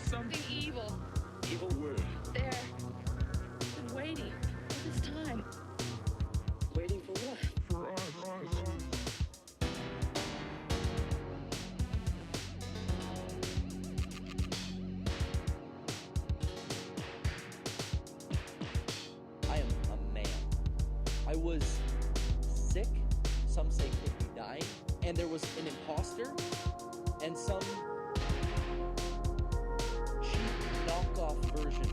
Something evil. Evil word. There. Been waiting all this time. Waiting for what? For us. I am a man. I was sick, some say quickly dying, and there was an imposter and some cheap knockoff version.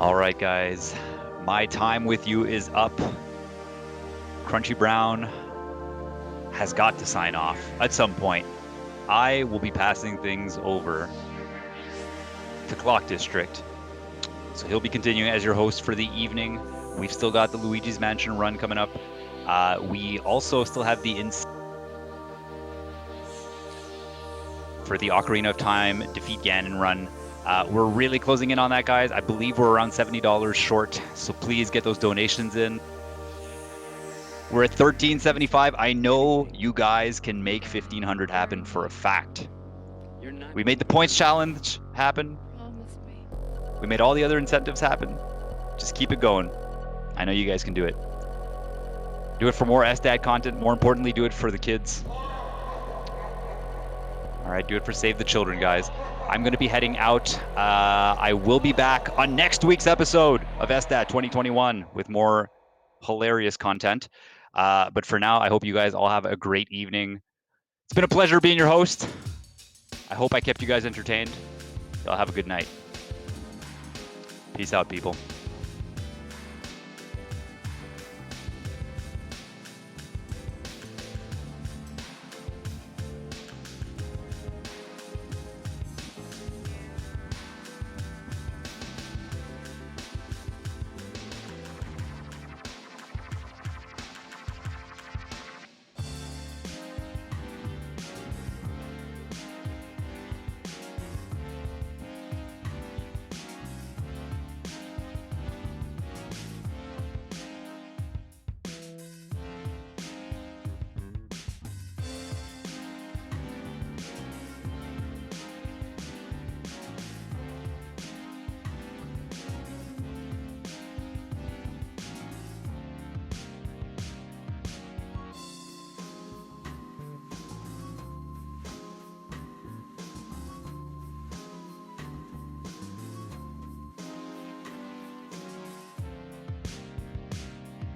All right, guys, my time with you is up. Crunchy Brown has got to sign off at some point. I will be passing things over to Clock District. So he'll be continuing as your host for the evening. We've still got the Luigi's Mansion run coming up. We also still have the for the Ocarina of Time Defeat Ganon run. We're really closing in on that, guys. I believe we're around $70 short, so please get those donations in. We're at $13.75. I know you guys can make $1,500 happen for a fact. We made the points challenge happen. Promise me. We made all the other incentives happen. Just keep it going. I know you guys can do it. Do it for more SDAT content. More importantly, do it for the kids. All right, do it for Save the Children, guys. I'm going to be heading out. I will be back on next week's episode of SDAT 2021 with more hilarious content. But for now, I hope you guys all have a great evening. It's been a pleasure being your host. I hope I kept you guys entertained. Y'all have a good night. Peace out, people.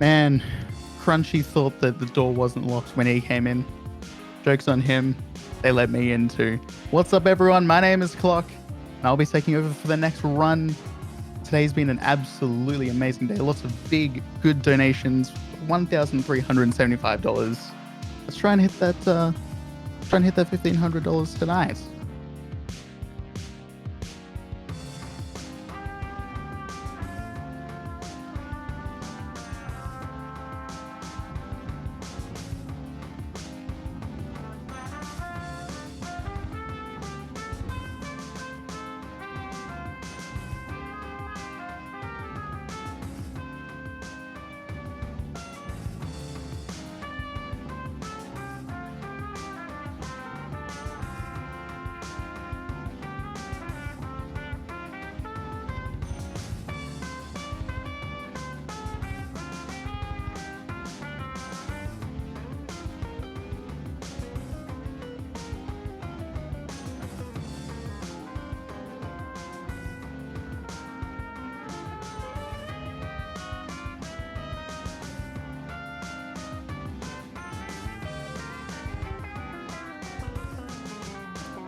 Man, Crunchy thought that the door wasn't locked when he came in. Joke's on him. They let me in too. What's up, everyone? My name is Clock, and I'll be taking over for the next run. Today's been an absolutely amazing day. Lots of big, good donations. $1,375. Let's try and hit that. $1,500 tonight.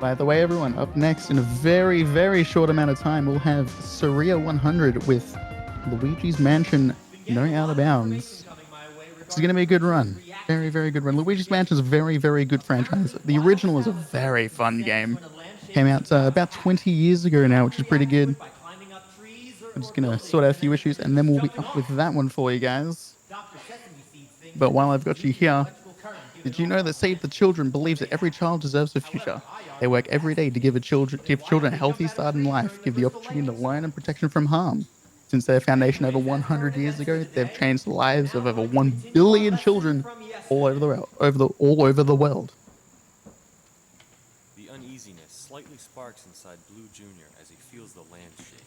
By the way, everyone, up next in a very, very short amount of time, we'll have Surreal 100 with Luigi's Mansion No Out of Bounds. This is going to be a good run. Very, very good run. Luigi's Mansion is a very, very good franchise. The original is a very fun game. Came out about 20 years ago now, which is pretty good. I'm just going to sort out a few issues, and then we'll be up with that one for you guys. But while I've got you here, did you know that Save the Children believes that every child deserves a future? They work every day to give children a healthy start in life, give the opportunity to learn and protection from harm. Since their foundation over 100 years ago, they've changed the lives of over 1 billion children all over the world. The uneasiness slightly sparks inside Blue Jr. as he feels the land shake.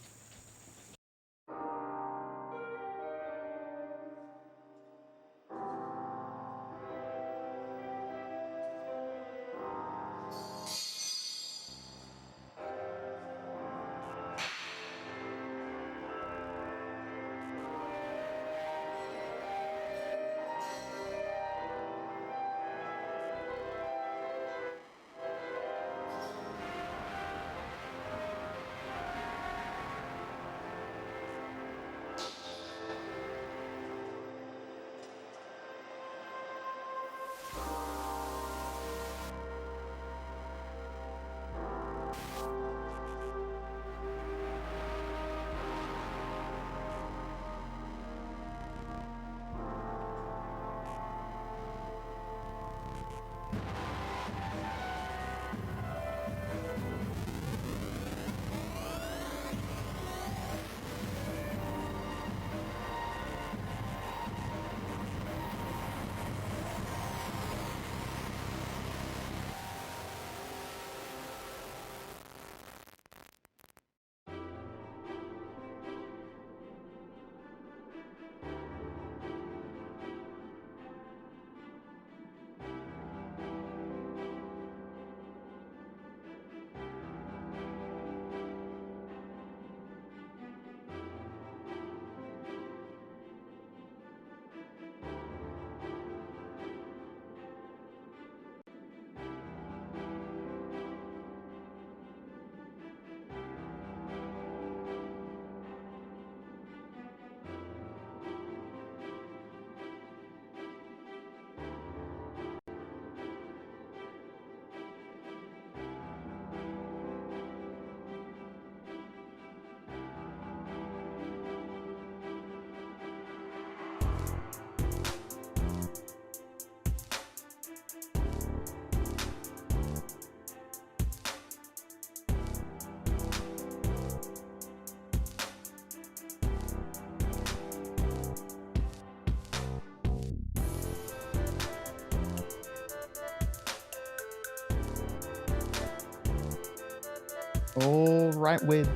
All right, we're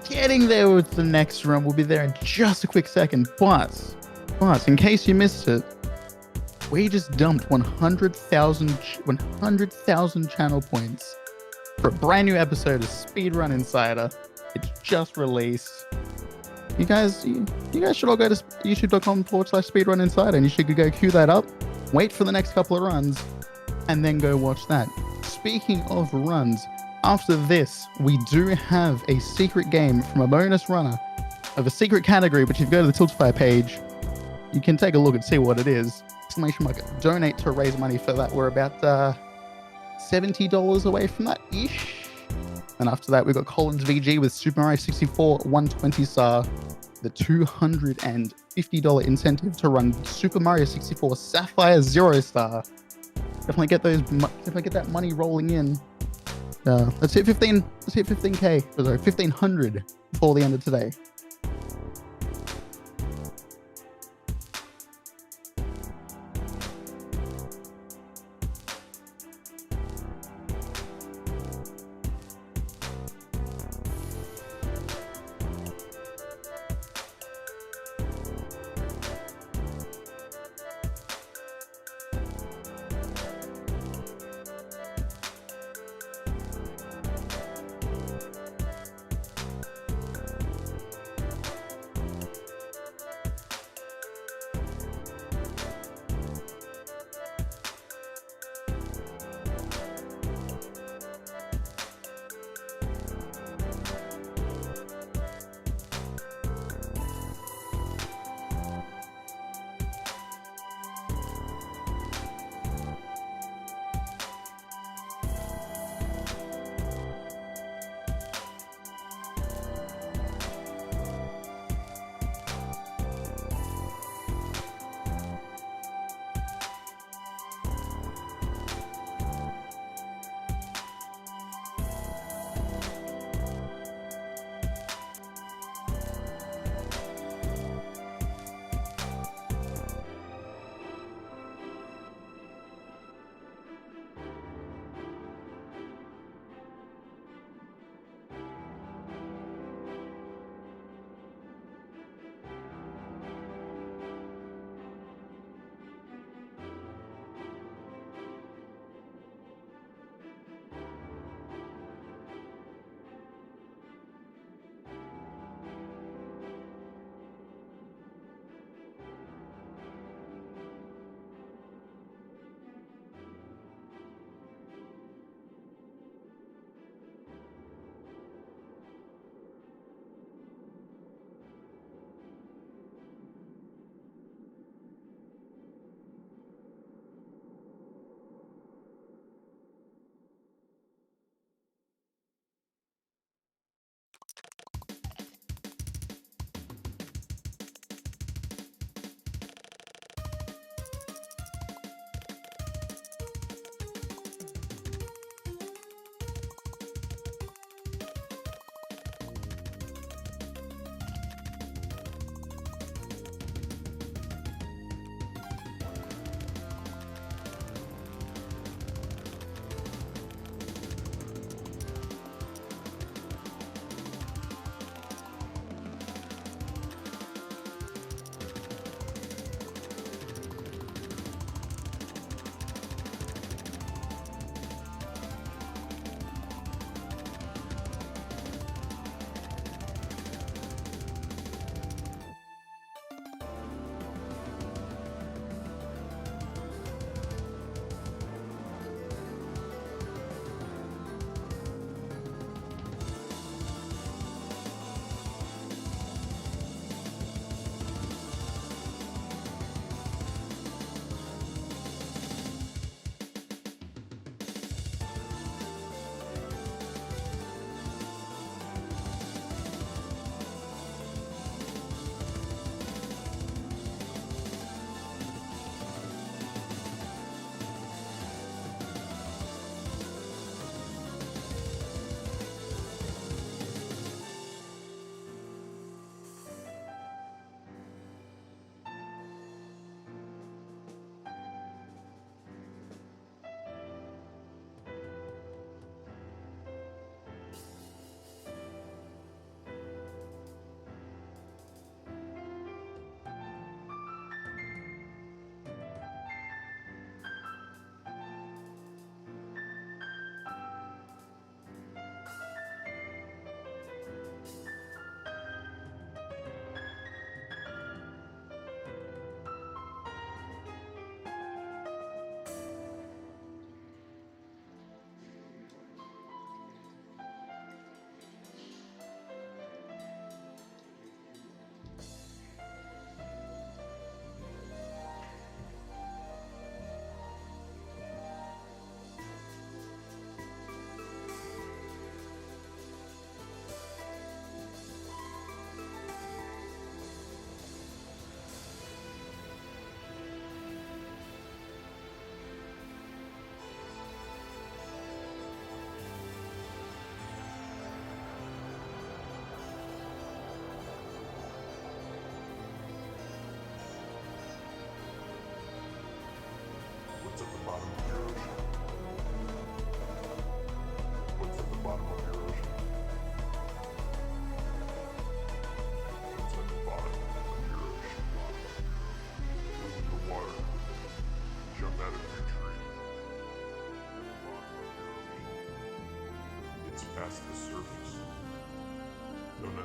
getting there with the next run. We'll be there in just a quick second. But in case you missed it, we just dumped 100,000 channel points for a brand new episode of Speedrun Insider. It's just released. You guys should all go to youtube.com/Speedrun Insider, and you should go queue that up, wait for the next couple of runs, and then go watch that. Speaking of runs, after this, we do have a secret game from a bonus runner of a secret category, which if you go to the Tiltify page, you can take a look and see what it is. Exclamation mark, donate to raise money for that. We're about $70 away from that ish. And after that, we've got Collins VG with Super Mario 64 120 star, the $250 incentive to run Super Mario 64 Sapphire 0 star. Definitely get that money rolling in. Let's hit 15k, sorry, 1500 before the end of today.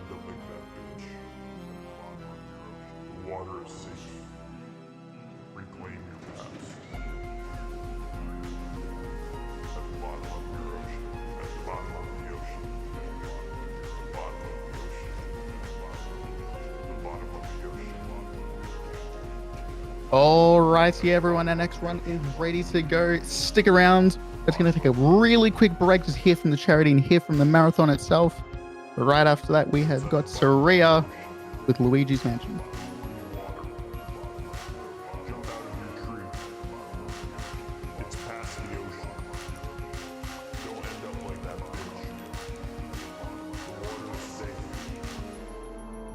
end up like that bitch. The water is safe. Reclaim your past. At the bottom of your ocean. At the bottom of the ocean. The bottom of the ocean. The bottom of the ocean. Alrighty, everyone, our next run is ready to go. Stick around. It's going to take a really quick break to hear from the charity and hear from the marathon itself. But right after that, we have got Saria with Luigi's Mansion. Jump out of your tree. It's past the ocean. Don't end up like that bitch. The water is safe.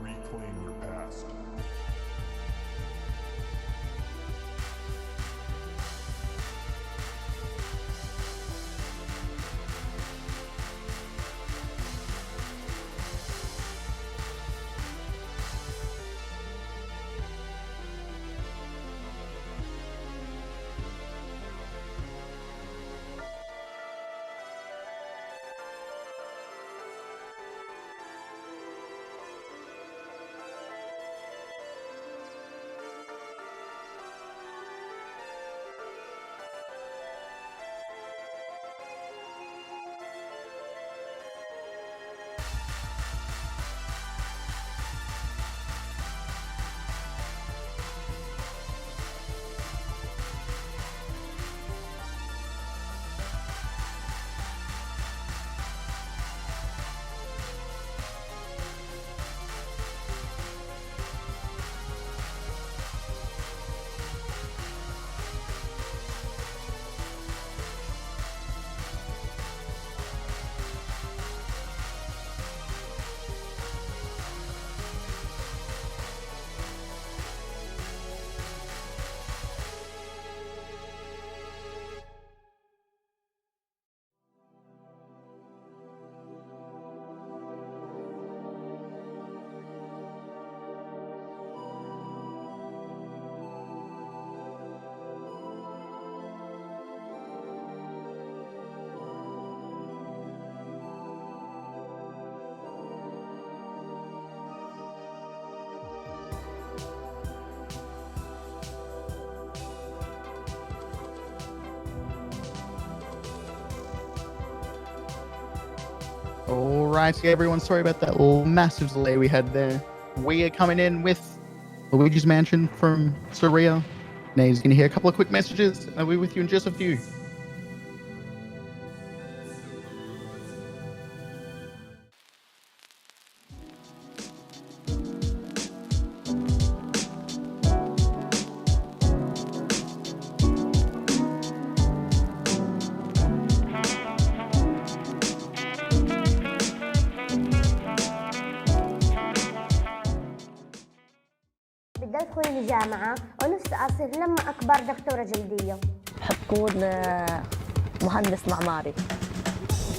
Reclaim your past. Alrighty, everyone, sorry about that massive delay we had there. We are coming in with Luigi's Mansion from Saria. Now he's going to hear a couple of quick messages, and I'll be with you in just a few. بدي أدخل الجامعة ونفسي أصير لما أكبر دكتورة جلدية. بحب أكون مهندس معماري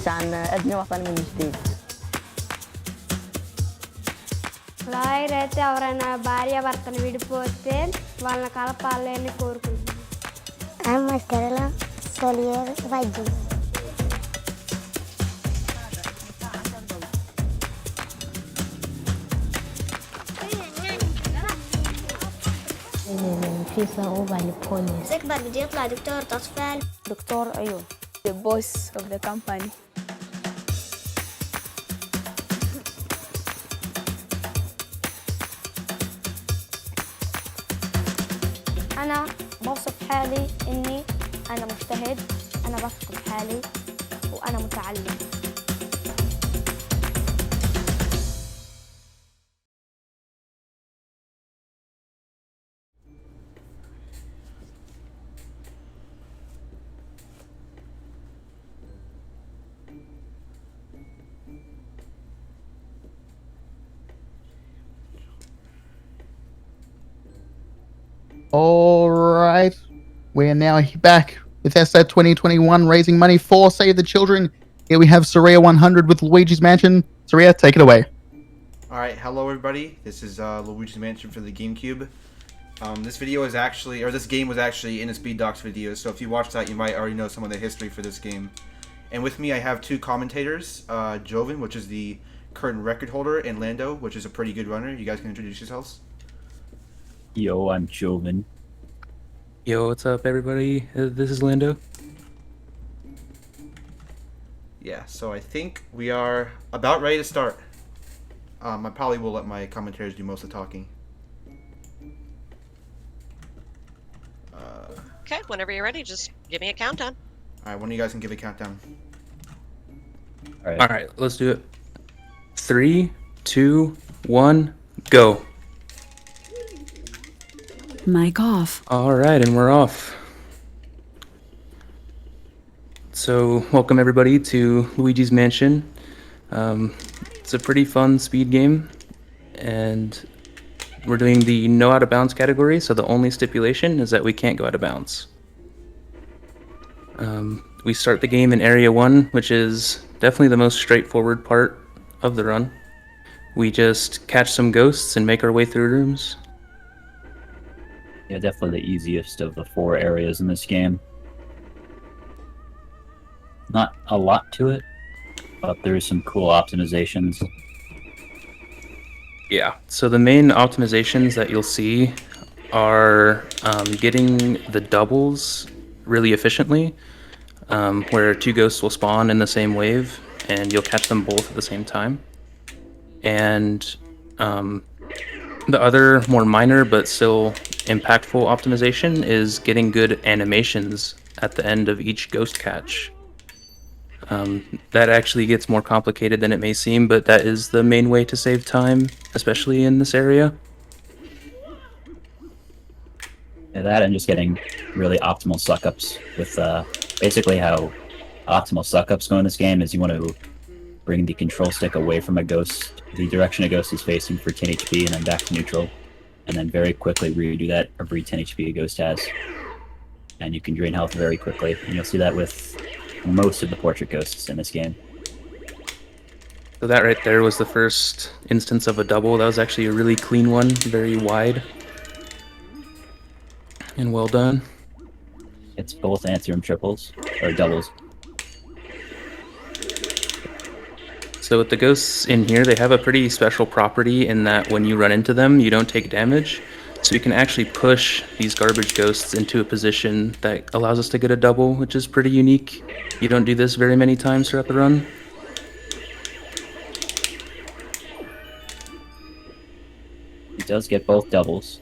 عشان أبني وطني من جديد. లాయరైతే ఎవరైనా భార్య భర్తను విడిపోతే వాళ్ళని కలపాలని కోరుకుంటున్నాను. అమ్మ కేరళ సోలియర్ వైద్యం. في صعوبة للبوليس. أكبر بدي يطلع دكتور أطفال. دكتور عيون. The boss of the company. أنا بوصف حالي إني أنا مجتهد، أنا بثق بحالي وأنا متعلم. All right, we are now back with SDAT 2021, raising money for Save the Children. Here we have Saria 100 with Luigi's Mansion. Saria, take it away. Alright, hello everybody. This is Luigi's Mansion for the GameCube. This video is actually, or this game was actually in a SpeedDocs video, so if you watched that, you might already know some of the history for this game. And with me, I have two commentators, Joven, which is the current record holder, and Lando, which is a pretty good runner. You guys can introduce yourselves. Yo, I'm Joven. Yo, what's up, everybody? This is Lando. Yeah, so I think we are about ready to start. I probably will let my commentators do most of the talking. Okay, whenever you're ready, just give me a countdown. Alright, one of you guys can give a countdown. All right, let's do it. 3, 2, 1, go. Mic off. All right, and we're off. So, welcome everybody to Luigi's Mansion. It's a pretty fun speed game, and we're doing the no out of bounds category, so the only stipulation is that we can't go out of bounds. We start the game in Area 1, which is definitely the most straightforward part of the run. We just catch some ghosts and make our way through rooms. Yeah, definitely the easiest of the 4 areas in this game. Not a lot to it, but there's some cool optimizations. Yeah, so the main optimizations that you'll see are getting the doubles really efficiently, where 2 ghosts will spawn in the same wave, and you'll catch them both at the same time. And the other more minor but still impactful optimization is getting good animations at the end of each ghost catch. That actually gets more complicated than it may seem, but that is the main way to save time, especially in this area. Yeah, that and just getting really optimal suck-ups with basically how optimal suck-ups go in this game is you want to bring the control stick away from a ghost, the direction a ghost is facing for 10 HP, and then back to neutral, and then very quickly redo that every 10 HP a ghost has. And you can drain health very quickly, and you'll see that with most of the portrait ghosts in this game. So that right there was the first instance of a double. That was actually a really clean one, very wide. And well done. It's both Anthurium triples, or doubles. So with the ghosts in here, they have a pretty special property in that when you run into them, you don't take damage. So you can actually push these garbage ghosts into a position that allows us to get a double, which is pretty unique. You don't do this very many times throughout the run. It does get both doubles.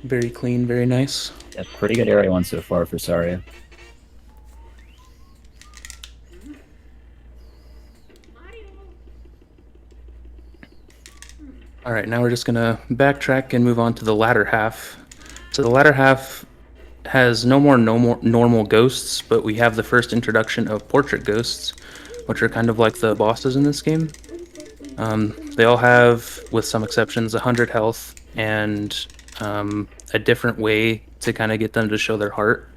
Very clean, very nice. Yeah, pretty good area 1 so far for Saria. All right, now we're just gonna backtrack and move on to the latter half. So the latter half has no more normal ghosts, but we have the first introduction of portrait ghosts, which are kind of like the bosses in this game. They all have, with some exceptions, 100 health and a different way to kind of get them to show their heart.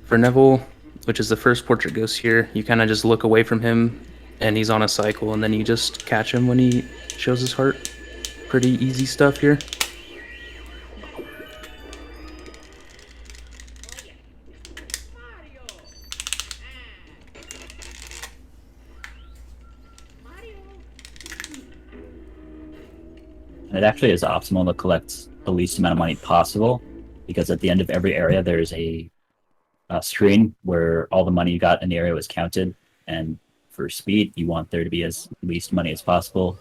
For Neville, which is the first portrait ghost here, you kind of just look away from him and he's on a cycle, and then you just catch him when he shows his heart. Pretty easy stuff here. And it actually is optimal to collect the least amount of money possible, because at the end of every area there's a screen where all the money you got in the area was counted, and for speed you want there to be as least money as possible.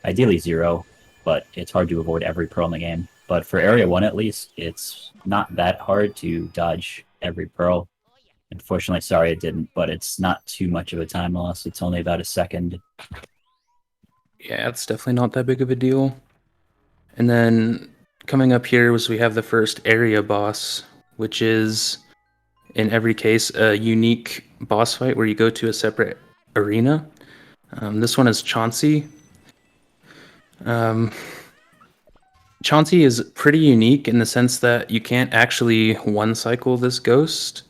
Ideally 0, but it's hard to avoid every pearl in the game. But for area 1 at least, it's not that hard to dodge every pearl. Unfortunately, sorry it didn't, but it's not too much of a time loss. It's only about a second. Yeah, it's definitely not that big of a deal. And then coming up here was we have the first area boss, which is in every case a unique boss fight where you go to a separate arena. This one is Chauncey. Chauncey is pretty unique in the sense that you can't actually one-cycle this ghost.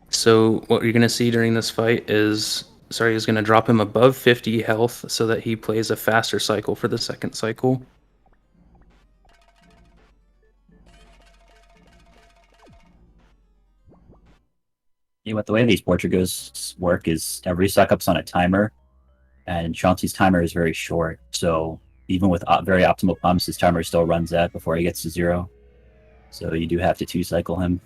So what you're going to see during this fight is going to drop him above 50 health so that he plays a faster cycle for the second cycle. Yeah, what the way these portrait ghosts work is every suck-up's on a timer, and Chauncey's timer is very short. So even with very optimal pumps, his timer still runs out before he gets to 0. So you do have to 2-cycle him.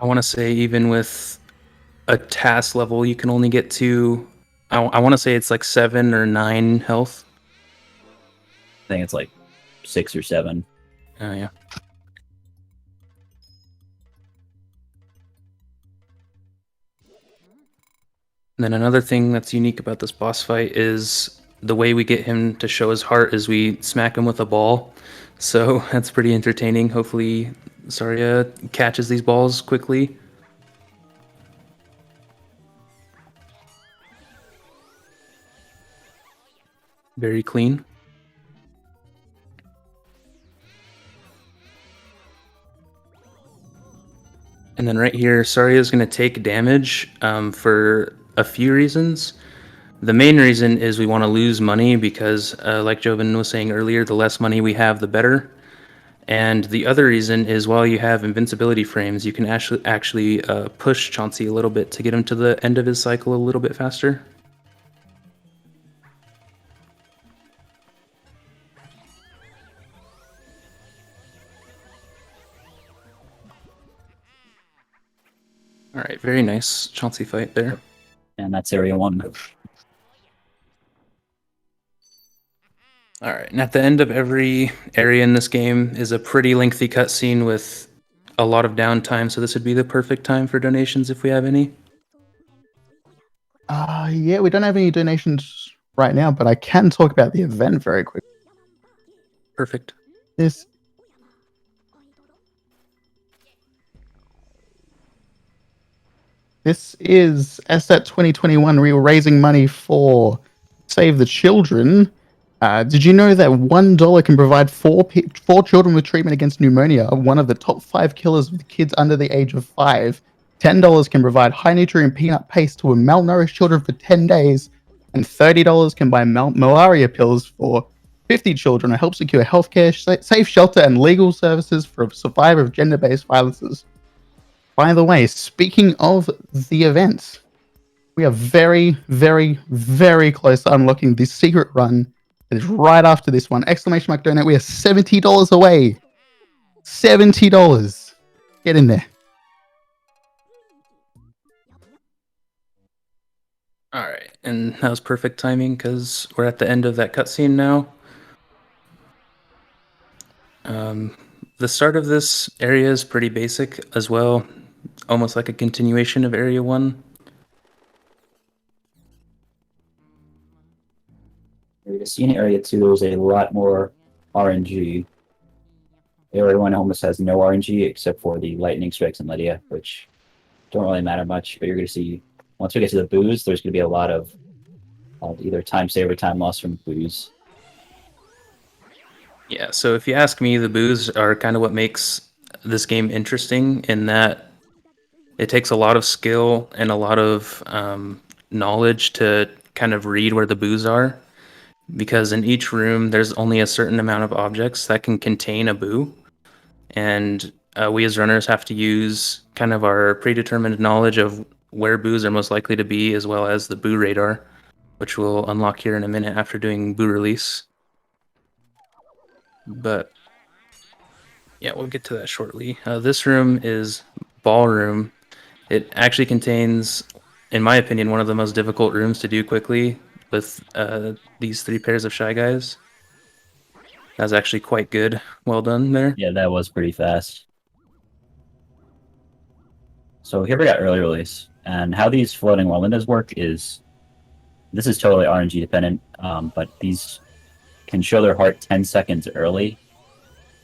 I want to say even with a task level, you can only get to, I want to say it's like 7 or 9 health. I think it's like 6 or 7. Oh, yeah. And then another thing that's unique about this boss fight is the way we get him to show his heart is we smack him with a ball. So that's pretty entertaining. Hopefully Saria catches these balls quickly. Very clean. And then right here, Saria is going to take damage for a few reasons. The main reason is we want to lose money because, like Joven was saying earlier, the less money we have, the better. And the other reason is while you have invincibility frames, you can actually push Chauncey a little bit to get him to the end of his cycle a little bit faster. All right, very nice Chauncey fight there. And that's area 1. All right, and at the end of every area in this game is a pretty lengthy cutscene with a lot of downtime, so this would be the perfect time for donations if we have any. Yeah, we don't have any donations right now, but I can talk about the event very quickly. Perfect. This is SDAT 2021. We were raising money for Save the Children. Did you know that $1 can provide four children with treatment against pneumonia, one of the top 5 killers of kids under the age of 5? $10 can provide high nutrient peanut paste to malnourished children for 10 days, and $30 can buy malaria pills for 50 children and help secure healthcare, safe shelter, and legal services for a survivor of gender-based violences. By the way, speaking of the events, we are very, very, very close to unlocking this secret run. It is right after this one. Exclamation mark donate. We are $70 away. $70. Get in there. All right, and that was perfect timing because we're at the end of that cutscene now. The start of this area is pretty basic as well, almost like a continuation of Area 1. You see in Area 2, there's a lot more RNG. Area 1 almost has no RNG except for the lightning strikes and Lydia, which don't really matter much, but you're going to see, once we get to the booze, there's going to be a lot of either time save or time loss from booze. Yeah, so if you ask me, the boos are kind of what makes this game interesting in that it takes a lot of skill and a lot of knowledge to kind of read where the boos are, because in each room there's only a certain amount of objects that can contain a boo, and we as runners have to use kind of our predetermined knowledge of where boos are most likely to be, as well as the boo radar, which we'll unlock here in a minute after doing boo release. But yeah, we'll get to that shortly. This room is Ballroom. It actually contains, in my opinion, one of the most difficult rooms to do quickly with these 3 pairs of Shy Guys. That was actually quite good. Well done there. Yeah, that was pretty fast. So here we got early release. And how these floating Walindas work is, this is totally RNG dependent, but these can show their heart 10 seconds early,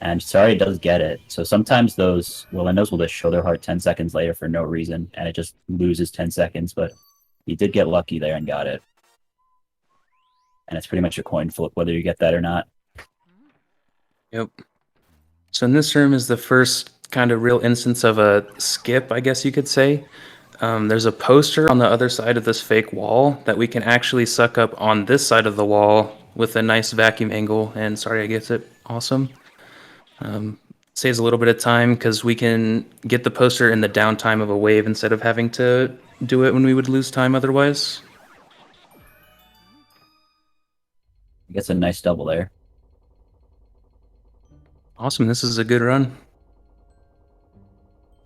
and Saria does get it. So sometimes those Walindas will just show their heart 10 seconds later for no reason, and it just loses 10 seconds, but he did get lucky there and got it. And it's pretty much a coin flip whether you get that or not. Yep. So in this room is the first kind of real instance of a skip, I guess you could say. There's a poster on the other side of this fake wall that we can actually suck up on this side of the wall with a nice vacuum angle, and Saria gets it. Awesome. Saves a little bit of time because we can get the poster in the downtime of a wave instead of having to do it when we would lose time otherwise. Gets a nice double there. Awesome, this is a good run.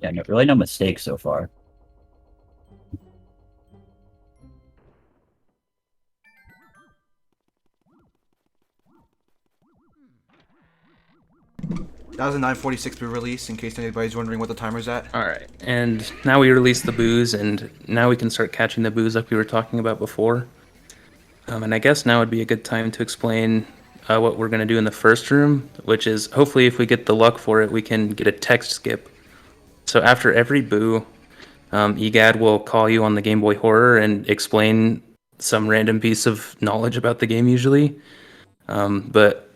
Yeah, really no mistakes so far. That was a 9:46 boo release, in case anybody's wondering what the timer's at. Alright, and now we release the booze, and now we can start catching the booze like we were talking about before. And I guess now would be a good time to explain what we're going to do in the first room, which is hopefully if we get the luck for it, we can get a text skip. So after every boo, EGAD will call you on the Game Boy Horror and explain some random piece of knowledge about the game usually. But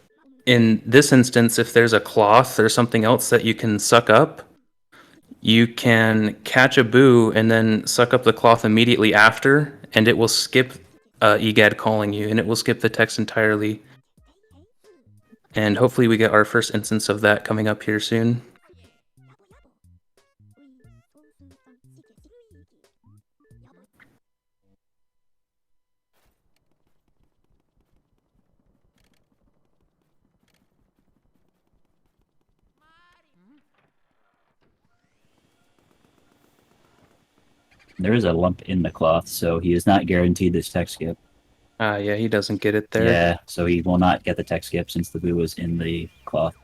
in this instance, if there's a cloth or something else that you can suck up, you can catch a boo and then suck up the cloth immediately after, and it will skip EGAD calling you, and it will skip the text entirely. And hopefully we get our first instance of that coming up here soon. There is a lump in the cloth, so he is not guaranteed this tech skip. Yeah, he doesn't get it there. Yeah, so he will not get the tech skip since the boo was in the cloth.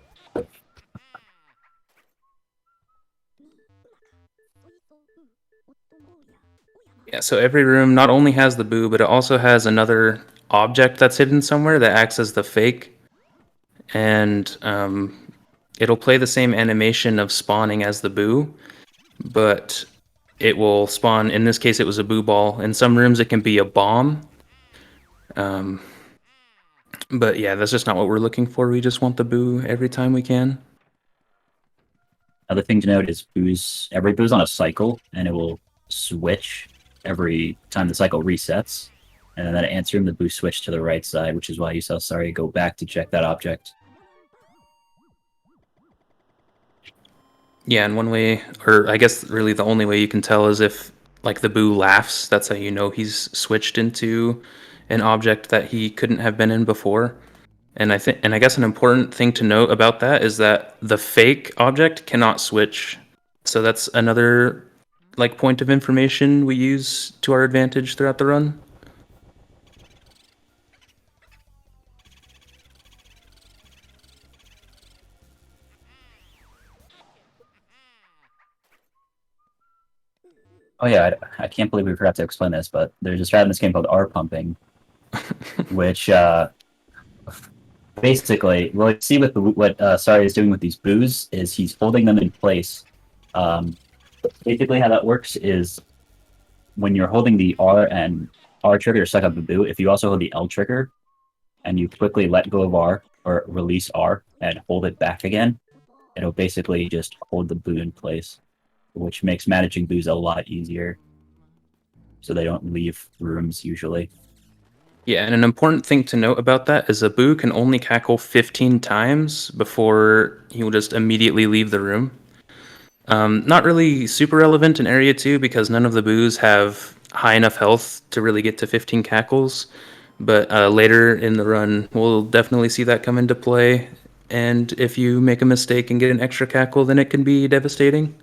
Yeah, so every room not only has the boo, but it also has another object that's hidden somewhere that acts as the fake. And it'll play the same animation of spawning as the boo, but it will spawn, in this case it was a boo ball. In some rooms it can be a bomb. But yeah, that's just not what we're looking for. We just want the boo every time we can. Other thing to note is every boo's on a cycle, and it will switch every time the cycle resets. And then at answer room, the boo switch to the right side, which is why you saw Sorry go back to check that object. Yeah, and one way, or I guess really the only way you can tell is if like the boo laughs. That's how you know he's switched into an object that he couldn't have been in before. And I guess an important thing to note about that is that the fake object cannot switch. So that's another like point of information we use to our advantage throughout the run. Oh yeah, I can't believe we forgot to explain this, but there's a strat in this game called R pumping, which basically, well, you see what Sorry is doing with these boos is he's holding them in place. Basically, how that works is when you're holding the R trigger to suck up the boo, if you also hold the L trigger and you quickly let go of R or release R and hold it back again, it'll basically just hold the boo in place, which makes managing boos a lot easier, so they don't leave rooms usually. Yeah, and an important thing to note about that is a boo can only cackle 15 times before he will just immediately leave the room. Not really super relevant in Area 2 because none of the boos have high enough health to really get to 15 cackles, but later in the run we'll definitely see that come into play, and if you make a mistake and get an extra cackle, then it can be devastating.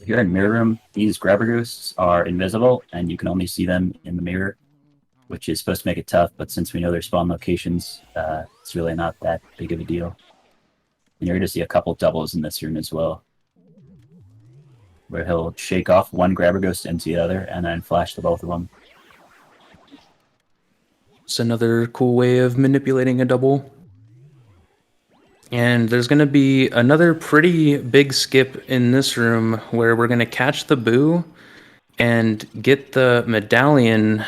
If you're in Mirror Room, these grabber ghosts are invisible, and you can only see them in the mirror, which is supposed to make it tough, but since we know their spawn locations, it's really not that big of a deal. And you're going to see a couple doubles in this room as well, where he'll shake off one grabber ghost into the other, and then flash to both of them. It's another cool way of manipulating a double. And there's going to be another pretty big skip in this room where we're going to catch the boo and get the medallion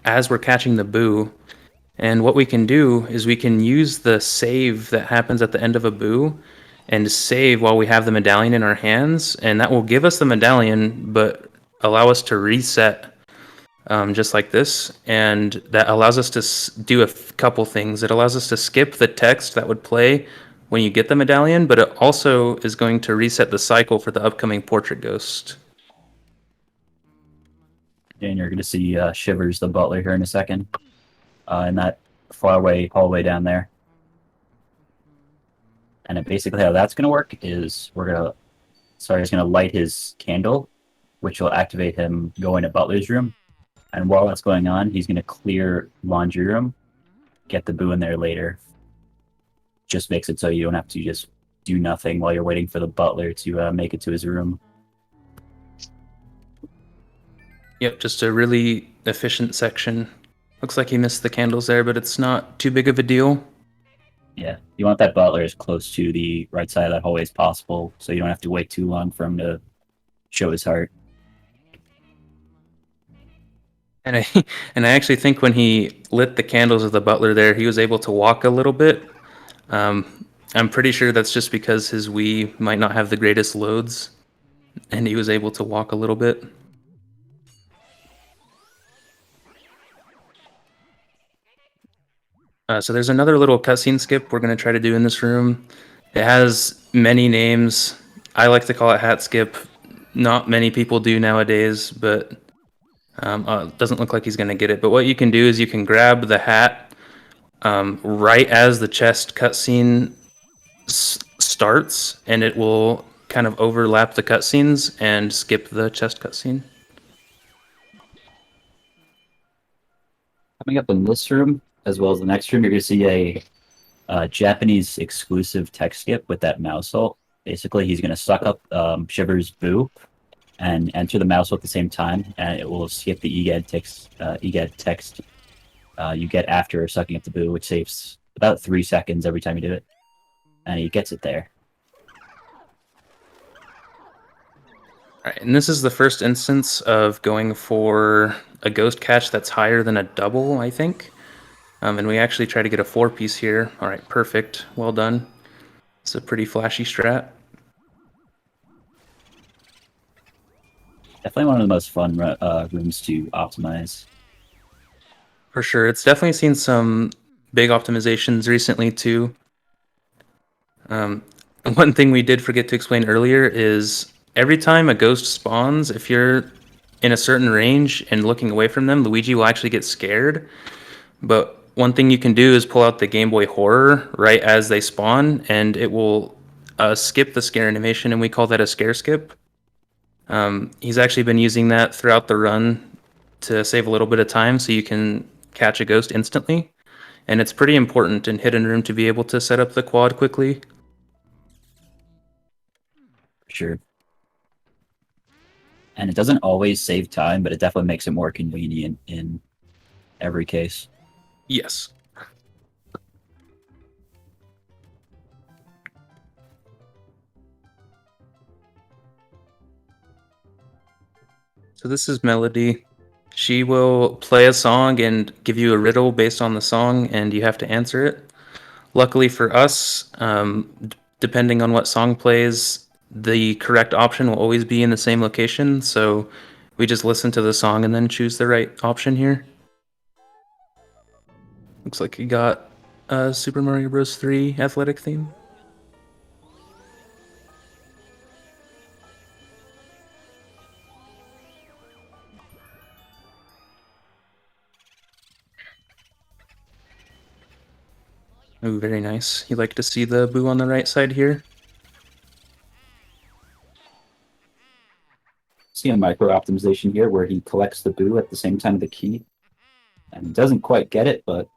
as we're catching the boo. And what we can do is we can use the save that happens at the end of a boo and save while we have the medallion in our hands. And that will give us the medallion, but allow us to reset just like this, and that allows us to do a couple things. It allows us to skip the text that would play when you get the medallion, but it also is going to reset the cycle for the upcoming portrait ghost. And you're going to see Shivers the butler here in a second, in that faraway hallway down there. And basically how that's going to work is he's going to light his candle, which will activate him going to Butler's room. And while that's going on, he's going to clear laundry room, get the boo in there later. Just makes it so you don't have to just do nothing while you're waiting for the butler to make it to his room. Yep, just a really efficient section. Looks like he missed the candles there, but it's not too big of a deal. Yeah, you want that butler as close to the right side of that hallway as possible, so you don't have to wait too long for him to show his heart. And I actually think when he lit the candles of the butler there, he was able to walk a little bit. I'm pretty sure that's just because his Wii might not have the greatest loads, and he was able to walk a little bit. So there's another little cutscene skip we're going to try to do in this room. It has many names. I like to call it hat skip. Not many people do nowadays, but it doesn't look like he's going to get it. But what you can do is you can grab the hat right as the chest cutscene starts, and it will kind of overlap the cutscenes and skip the chest cutscene. Coming up in this room, as well as the next room, you're going to see a Japanese exclusive tech skip with that mouse ult. Basically, he's going to suck up Shiver's boo and enter the mouse ult at the same time, and it will skip the EGAD text you get after sucking up the boo, which saves about 3 seconds every time you do it. And he gets it there. All right, and this is the first instance of going for a ghost catch that's higher than a double, I think. And we actually try to get a 4-piece here. All right, perfect. Well done. It's a pretty flashy strat. Definitely one of the most fun rooms to optimize. For sure. It's definitely seen some big optimizations recently, too. One thing we did forget to explain earlier is every time a ghost spawns, if you're in a certain range and looking away from them, Luigi will actually get scared. But one thing you can do is pull out the Game Boy Horror right as they spawn, and it will skip the scare animation, and we call that a scare skip. He's actually been using that throughout the run to save a little bit of time so you can catch a ghost instantly. And it's pretty important in Hidden Room to be able to set up the quad quickly. Sure. And it doesn't always save time, but it definitely makes it more convenient in every case. Yes. So this is Melody. She will play a song and give you a riddle based on the song, and you have to answer it. Luckily for us, depending on what song plays, the correct option will always be in the same location, so we just listen to the song and then choose the right option here. Looks like you got a Super Mario Bros. 3 athletic theme. Oh, very nice. You like to see the boo on the right side here? See a micro optimization here where he collects the boo at the same time the key. And he doesn't quite get it, but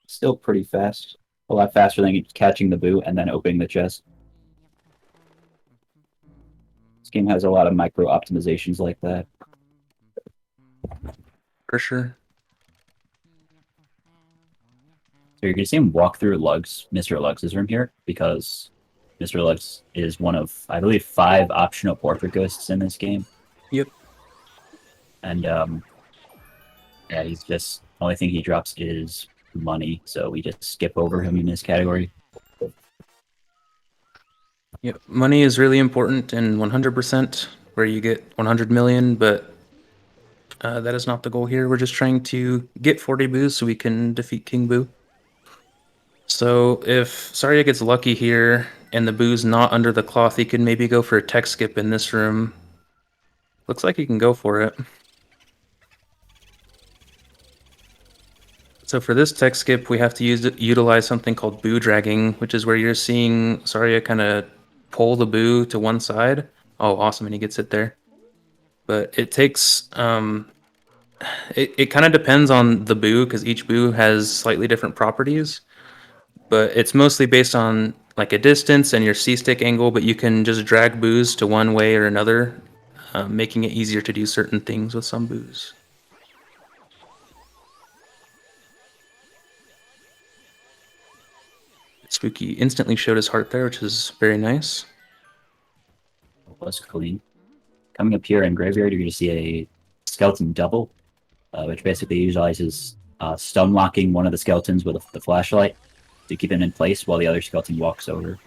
still pretty fast. A lot faster than catching the boo and then opening the chest. This game has a lot of micro optimizations like that. For sure. So you're going to see him walk through Mr. Lux's room here, because Mr. Lux is one of, I believe, 5 optional portrait ghosts in this game. Yep. And, yeah, he's just, the only thing he drops is money, so we just skip over him in this category. Yep, money is really important in 100%, where you get 100 million, but That is not the goal here. We're just trying to get 40 boos so we can defeat King Boo. So if Saria gets lucky here and the boo's not under the cloth, he can maybe go for a tech skip in this room. Looks like he can go for it. So for this tech skip, we have to utilize something called boo dragging, which is where you're seeing Saria kind of pull the boo to one side. Oh, awesome, and he gets it there. But it takes, it kind of depends on the boo, because each boo has slightly different properties. But it's mostly based on like a distance and your C-stick angle, but you can just drag boos to one way or another, making it easier to do certain things with some boos. Spooky instantly showed his heart there, which is very nice. Was clean. Coming up here in Graveyard, you're going to see a skeleton double, which basically utilizes stun locking one of the skeletons with the flashlight to keep him in place while the other skeleton walks over.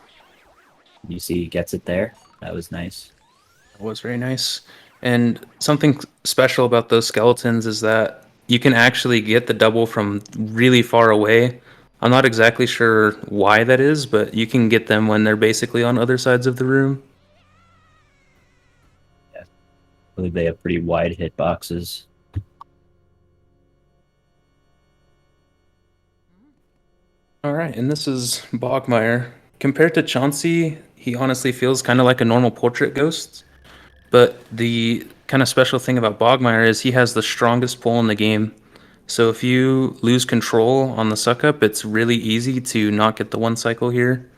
You see he gets it there. That was nice. That was very nice. And something special about those skeletons is that you can actually get the double from really far away. I'm not exactly sure why that is, but you can get them when they're basically on other sides of the room. Yeah. I believe they have pretty wide hitboxes. Alright, and this is Bogmire. Compared to Chauncey, he honestly feels kind of like a normal portrait ghost. But the kind of special thing about Bogmire is he has the strongest pull in the game. So if you lose control on the suck-up, it's really easy to not get the one cycle here.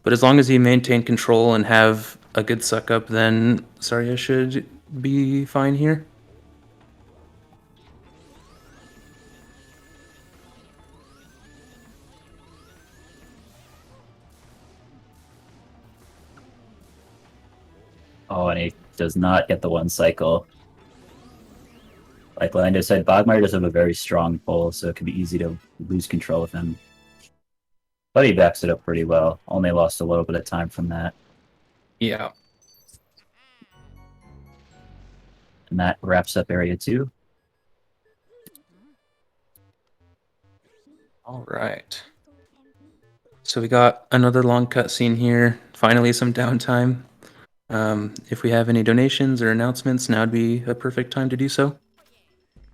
But as long as you maintain control and have a good suck-up, then Saria should be fine here. Oh, and he does not get the one cycle. Like Lando said, Bogmire does have a very strong pull, so it can be easy to lose control of him. But he backs it up pretty well. Only lost a little bit of time from that. Yeah. And that wraps up Area 2. Alright. So we got another long cutscene here. Finally some downtime. If we have any donations or announcements, now would be a perfect time to do so.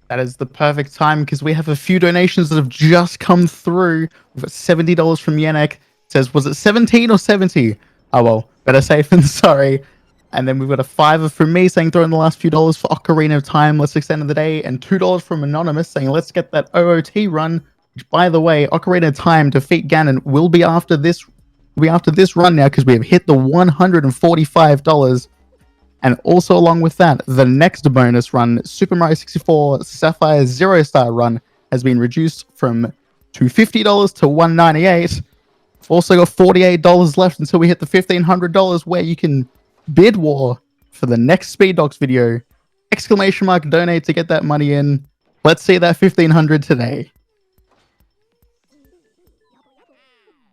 That is the perfect time because we have a few donations that have just come through. We've got $70 from Yannick. It says, was it 17 or 70? Oh well, better safe than sorry. And then we've got a $5 from me saying throw in the last few dollars for Ocarina of Time. Let's extend the day. And $2 from Anonymous saying let's get that OOT run. Which, by the way, Ocarina of Time Defeat Ganon will be after this. Run now because we have hit the $145. And also along with that, the next bonus run, Super Mario 64 Sapphire Zero Star run, has been reduced from $250 to $198. We've also got $48 left until we hit the $1,500 where you can bid war for the next Speed Docs video. Exclamation mark donate to get that money in. Let's see that $1,500 today.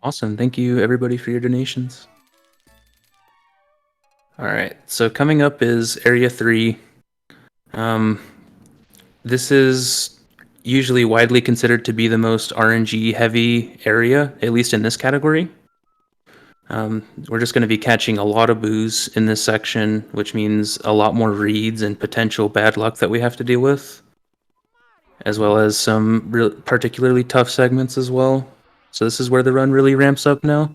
Awesome. Thank you, everybody, for your donations. All right. So coming up is Area 3. This is usually widely considered to be the most RNG-heavy area, at least in this category. We're just going to be catching a lot of boos in this section, which means a lot more reads and potential bad luck that we have to deal with, as well as some particularly tough segments as well. So this is where the run really ramps up now.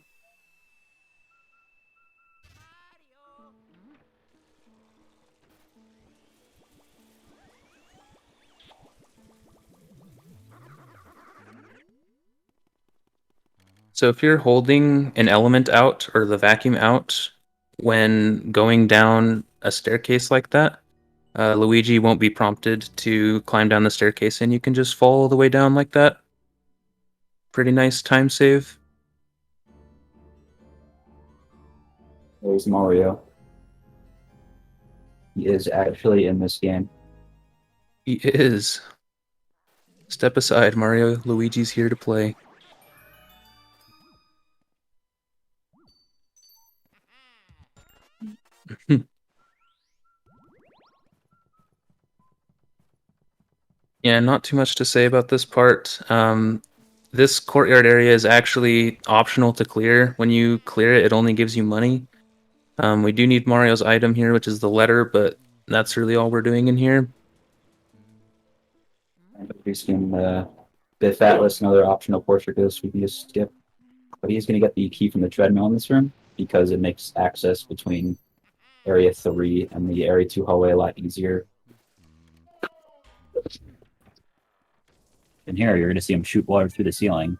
So if you're holding an element out or the vacuum out when going down a staircase like that, Luigi won't be prompted to climb down the staircase and you can just fall all the way down like that. Pretty nice time save. There's Mario. He is actually in this game. He is. Step aside, Mario. Luigi's here to play. Yeah, not too much to say about this part. This courtyard area is actually optional to clear. When you clear it, it only gives you money. We do need Mario's item here, which is the letter, but that's really all we're doing in here. He's getting the Biff Atlas, another optional portrait ghost we can just skip. But he's going to get the key from the treadmill in this room because it makes access between Area 3 and the Area 2 hallway a lot easier. And here, you're going to see him shoot water through the ceiling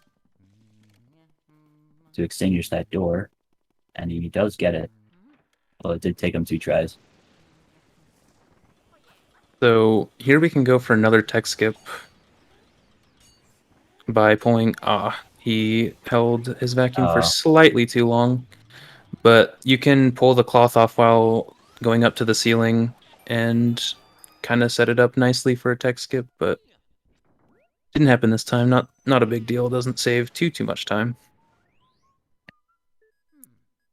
to extinguish that door. And he does get it. Although it did take him 2 tries. So here we can go for another tech skip by pulling... he held his vacuum for slightly too long. But you can pull the cloth off while going up to the ceiling and kind of set it up nicely for a tech skip, but didn't happen this time. Not a big deal. Doesn't save too much time.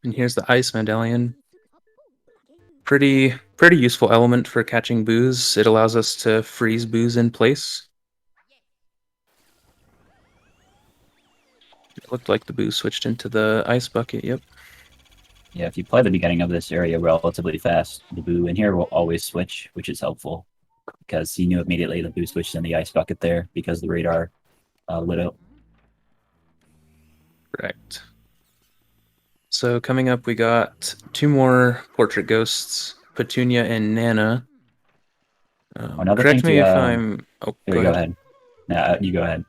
And here's the ice medallion. Pretty useful element for catching boos. It allows us to freeze boos in place. It looked like the boo switched into the ice bucket, yep. Yeah, if you play the beginning of this area relatively fast, the boo in here will always switch, which is helpful. Because he knew immediately the boo switched in the ice bucket there because the radar lit up. Correct. So coming up, we got 2 more portrait ghosts, Petunia and Nana. Correct me if I'm... Oh, go ahead. No, you go ahead.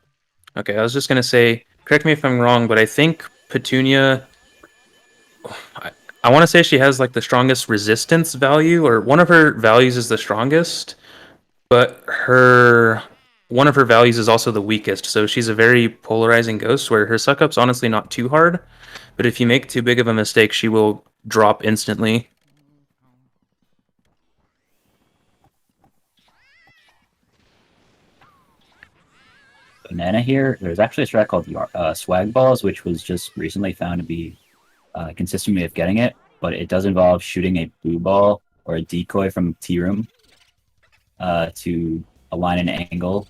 Okay, I was just going to say, correct me if I'm wrong, but I think Petunia... I want to say she has like the strongest resistance value, or one of her values is the strongest, but one of her values is also the weakest, so she's a very polarizing ghost where her suck-up's honestly not too hard, but if you make too big of a mistake, she will drop instantly. Banana here, there's actually a strat called Swag Balls, which was just recently found to be a consistent way of getting it, but it does involve shooting a blue ball or a decoy from Tea Room to align an angle,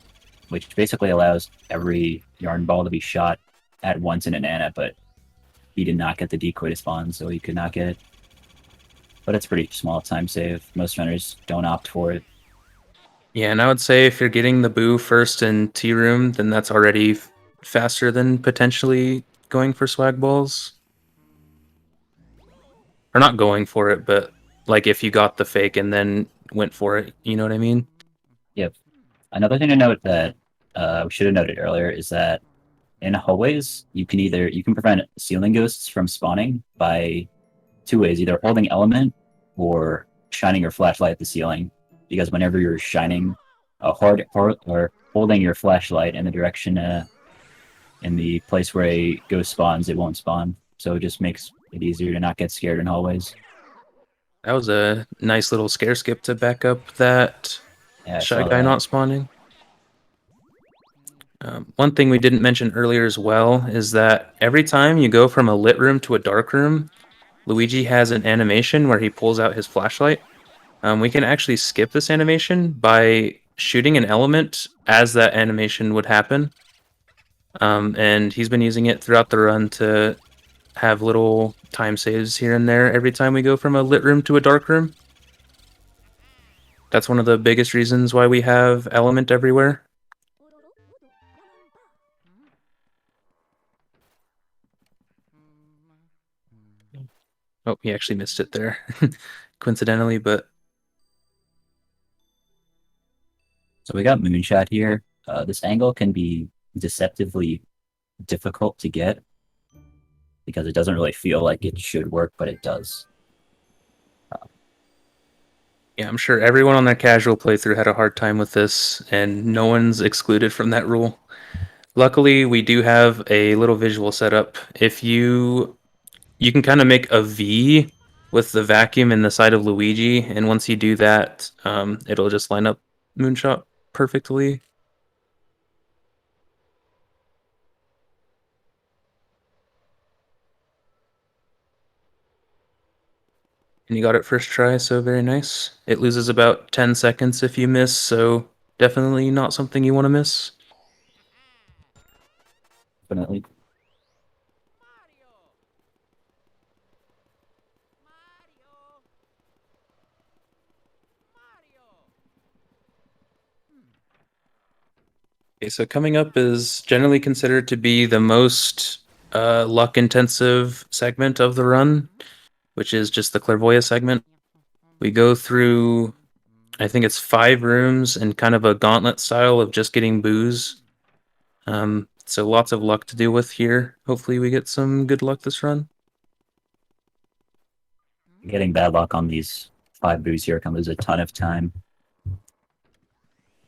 which basically allows every yarn ball to be shot at once in an Nana, but he did not get the decoy to spawn, so he could not get it. But it's pretty small time save. Most runners don't opt for it. Yeah, and I would say if you're getting the boo first in Tea Room, then that's already faster than potentially going for swag balls. Or not going for it, but like if you got the fake and then went for it, you know what I mean? Yep. Another thing to note that we should have noted earlier is that in hallways, you can prevent ceiling ghosts from spawning by 2 ways, either holding element or shining your flashlight at the ceiling. Because whenever you're shining or holding your flashlight in the direction in the place where a ghost spawns, it won't spawn. So it just makes it easier to not get scared in hallways. That was a nice little scare skip to back up that Shy Guy not spawning. One thing we didn't mention earlier as well is that every time you go from a lit room to a dark room, Luigi has an animation where he pulls out his flashlight. We can actually skip this animation by shooting an element as that animation would happen. And he's been using it throughout the run to have little time saves here and there every time we go from a lit room to a dark room. That's one of the biggest reasons why we have element everywhere. Oh, he actually missed it there, coincidentally, but... So we got Moonshot here. This angle can be deceptively difficult to get because it doesn't really feel like it should work, but it does. Yeah, I'm sure everyone on their casual playthrough had a hard time with this, and no one's excluded from that rule. Luckily, we do have a little visual setup. If you can kind of make a V with the vacuum in the side of Luigi, and once you do that, it'll just line up Moonshot perfectly. And you got it first try, so very nice. It loses about 10 seconds if you miss, so definitely not something you want to miss. Definitely. Okay, so coming up is generally considered to be the most luck-intensive segment of the run, which is just the Clairvoyant segment. We go through, I think it's 5 rooms and kind of a gauntlet style of just getting booze. So lots of luck to deal with here. Hopefully we get some good luck this run. Getting bad luck on these 5 boos here can lose a ton of time.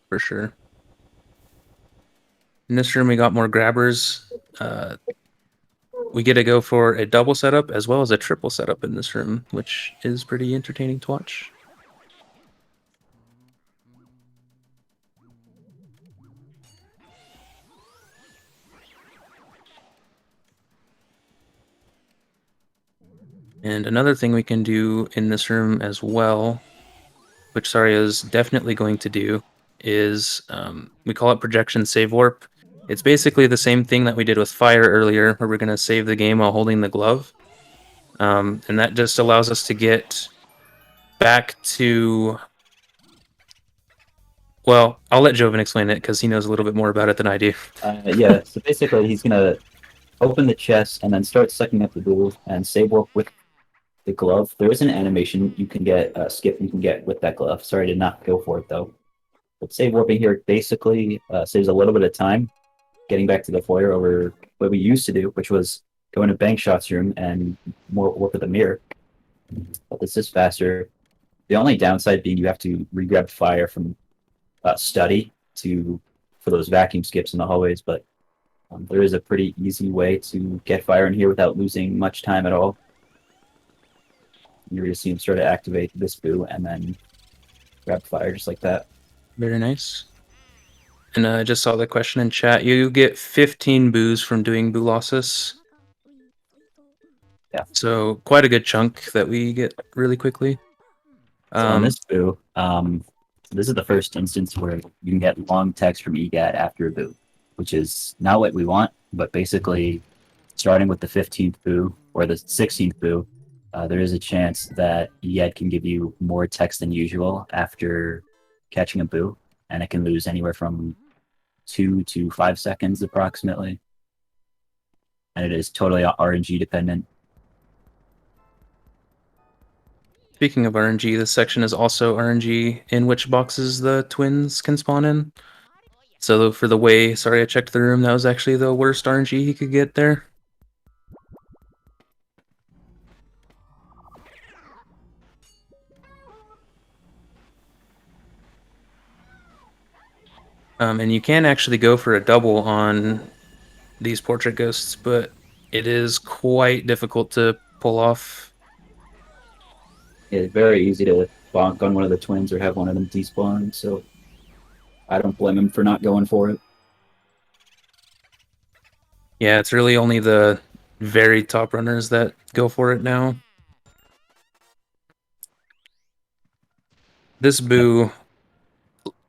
For sure. In this room, we got more grabbers. We get to go for a double setup as well as a triple setup in this room, which is pretty entertaining to watch. And another thing we can do in this room as well, which Saria is definitely going to do, is we call it projection save warp. It's basically the same thing that we did with fire earlier, where we're going to save the game while holding the glove. And that just allows us to get back to... Well, I'll let Joven explain it because he knows a little bit more about it than I do. Yeah, so basically he's going to open the chest and then start sucking up the boo and save warp with the glove. There is an animation you can get, skip you can get with that glove. Sorry to not go for it though. But save warping here basically saves a little bit of time getting back to the foyer over what we used to do, which was go into Bank Shot's room and more warp with the mirror. But this is faster. The only downside being you have to re-grab fire from study for those vacuum skips in the hallways, but there is a pretty easy way to get fire in here without losing much time at all. You're going to see him start to activate this boo and then grab fire just like that. Very nice. And I just saw the question in chat. You get 15 boos from doing Boolossus. Yeah. So quite a good chunk that we get really quickly. So on this boo, this is the first instance where you can get long text from EGAT after a boo, which is not what we want, but basically starting with the 15th boo or the 16th boo, there is a chance that EGAT can give you more text than usual after catching a boo, and it can lose anywhere from 2 to 5 seconds approximately. And it is totally RNG dependent. Speaking of RNG, this section is also RNG in which boxes the twins can spawn in. So for the way, sorry I checked the room, that was actually the worst RNG he could get there. And you can actually go for a double on these portrait ghosts, but it is quite difficult to pull off. It's very easy to bonk on one of the twins or have one of them despawn, so I don't blame him for not going for it. Yeah, it's really only the very top runners that go for it now. This boo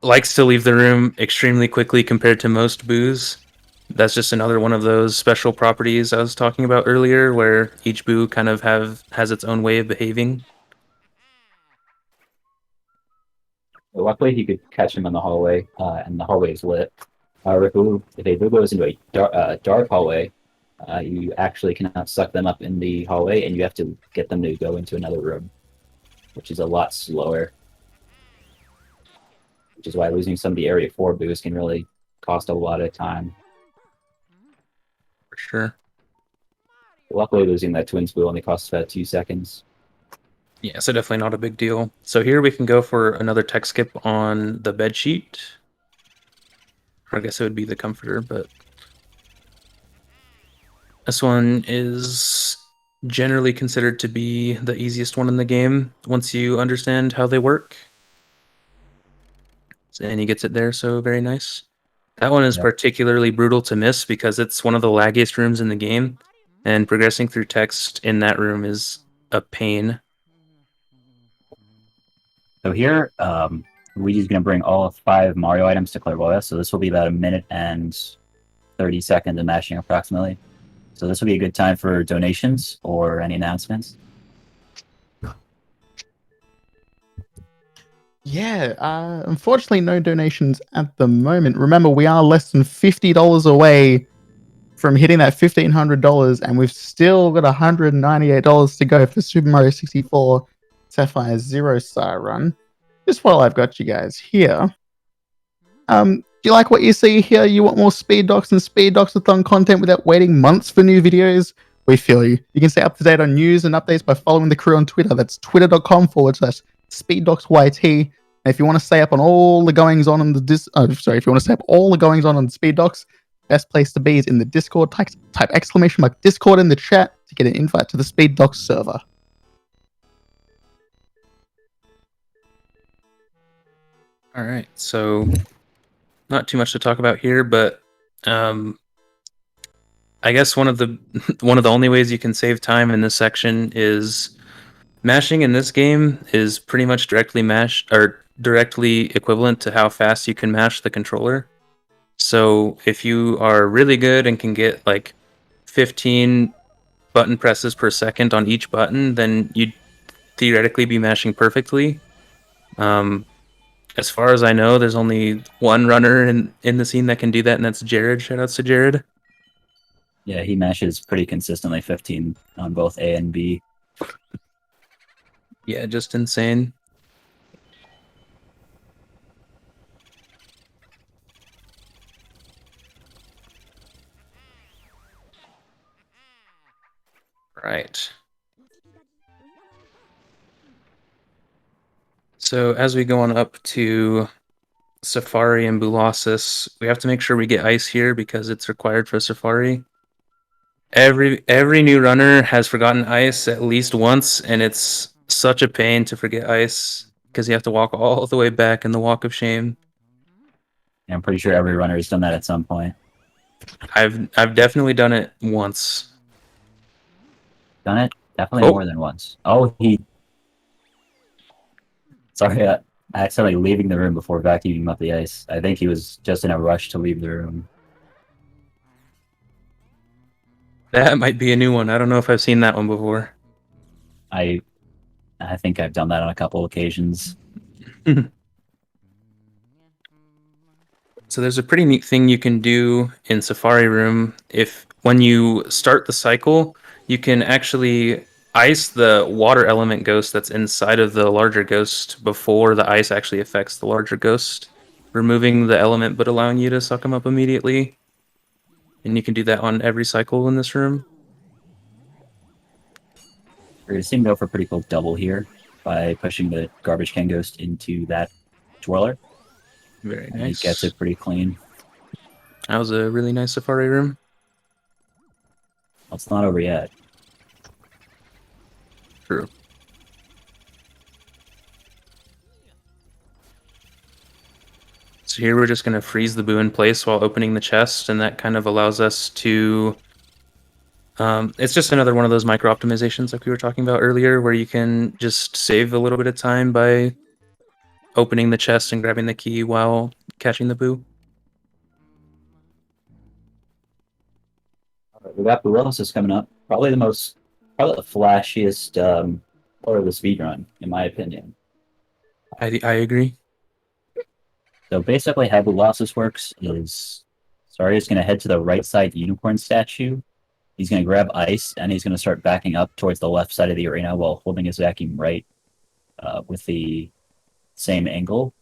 likes to leave the room extremely quickly compared to most boos. That's just another one of those special properties I was talking about earlier, where each boo kind of has its own way of behaving. Luckily, he could catch him in the hallway, and the hallway is lit. However, if a boo goes into a dark hallway, you actually cannot suck them up in the hallway, and you have to get them to go into another room, which is a lot slower. Which is why losing some of the Area 4 boos can really cost a lot of time. For sure. Luckily, losing that twins boo only costs about 2 seconds. Yeah, so definitely not a big deal. So here we can go for another tech skip on the bed sheet. Or I guess it would be the comforter, but this one is generally considered to be the easiest one in the game once you understand how they work. And he gets it there, so very nice. That one is particularly brutal to miss because it's one of the laggiest rooms in the game, and progressing through text in that room is a pain. So here, Luigi's going to bring all 5 Mario items to Clairvoya, so this will be about 1 minute and 30 seconds of mashing approximately. So this will be a good time for donations or any announcements. Yeah, unfortunately, no donations at the moment. Remember, we are less than $50 away from hitting that $1,500, and we've still got $198 to go for Super Mario 64 Sapphire Zero Star run. Just while I've got you guys here, do you like what you see here? You want more Speed Docs and SpeedDocsAthon content without waiting months for new videos? We feel you. You can stay up to date on news and updates by following the crew on Twitter. That's twitter.com/SpeedDocsYT. And if you want to stay up on all the goings on the if you want to stay up all the goings on Speed Docs, best place to be is in the Discord. Type exclamation mark Discord in the chat to get an invite to the Speed Docs server. All right, so not too much to talk about here, but I guess one of the only ways you can save time in this section is mashing in this game is pretty much directly equivalent to how fast you can mash the controller. So if you are really good and can get like 15 button presses per second on each button, then you'd theoretically be mashing perfectly. As far as I know, there's only one runner in the scene that can do that, and that's Jared. Shoutouts to Jared. Yeah, he mashes pretty consistently 15 on both A and B. Yeah, just insane. Right. So as we go on up to Safari and Bulossus, we have to make sure we get ice here because it's required for Safari. Every new runner has forgotten ice at least once, and it's such a pain to forget ice because you have to walk all the way back in the walk of shame. Yeah, I'm pretty sure every runner has done that at some point. I've definitely done it once. Done it? Definitely more than once. Oh, sorry, accidentally leaving the room before vacuuming up the ice. I think he was just in a rush to leave the room. That might be a new one. I don't know if I've seen that one before. I think I've done that on a couple occasions. So there's a pretty neat thing you can do in Safari Room. When you start the cycle, you can actually ice the water element ghost that's inside of the larger ghost before the ice actually affects the larger ghost, removing the element but allowing you to suck them up immediately. And you can do that on every cycle in this room. We're going to go for a pretty cool double here by pushing the garbage can ghost into that twirler. Very nice. And he gets it pretty clean. That was a really nice Safari Room. Well, it's not over yet. True. So here we're just going to freeze the boo in place while opening the chest, and that kind of allows us to... it's just another one of those micro optimizations like we were talking about earlier, where you can just save a little bit of time by opening the chest and grabbing the key while catching the boo. We got Bulossus coming up. Probably the flashiest part of the speedrun, in my opinion. I agree. So basically how Bulossus works is Saria's going to head to the right side unicorn statue. He's going to grab ice, and he's going to start backing up towards the left side of the arena while holding his vacuum right with the same angle.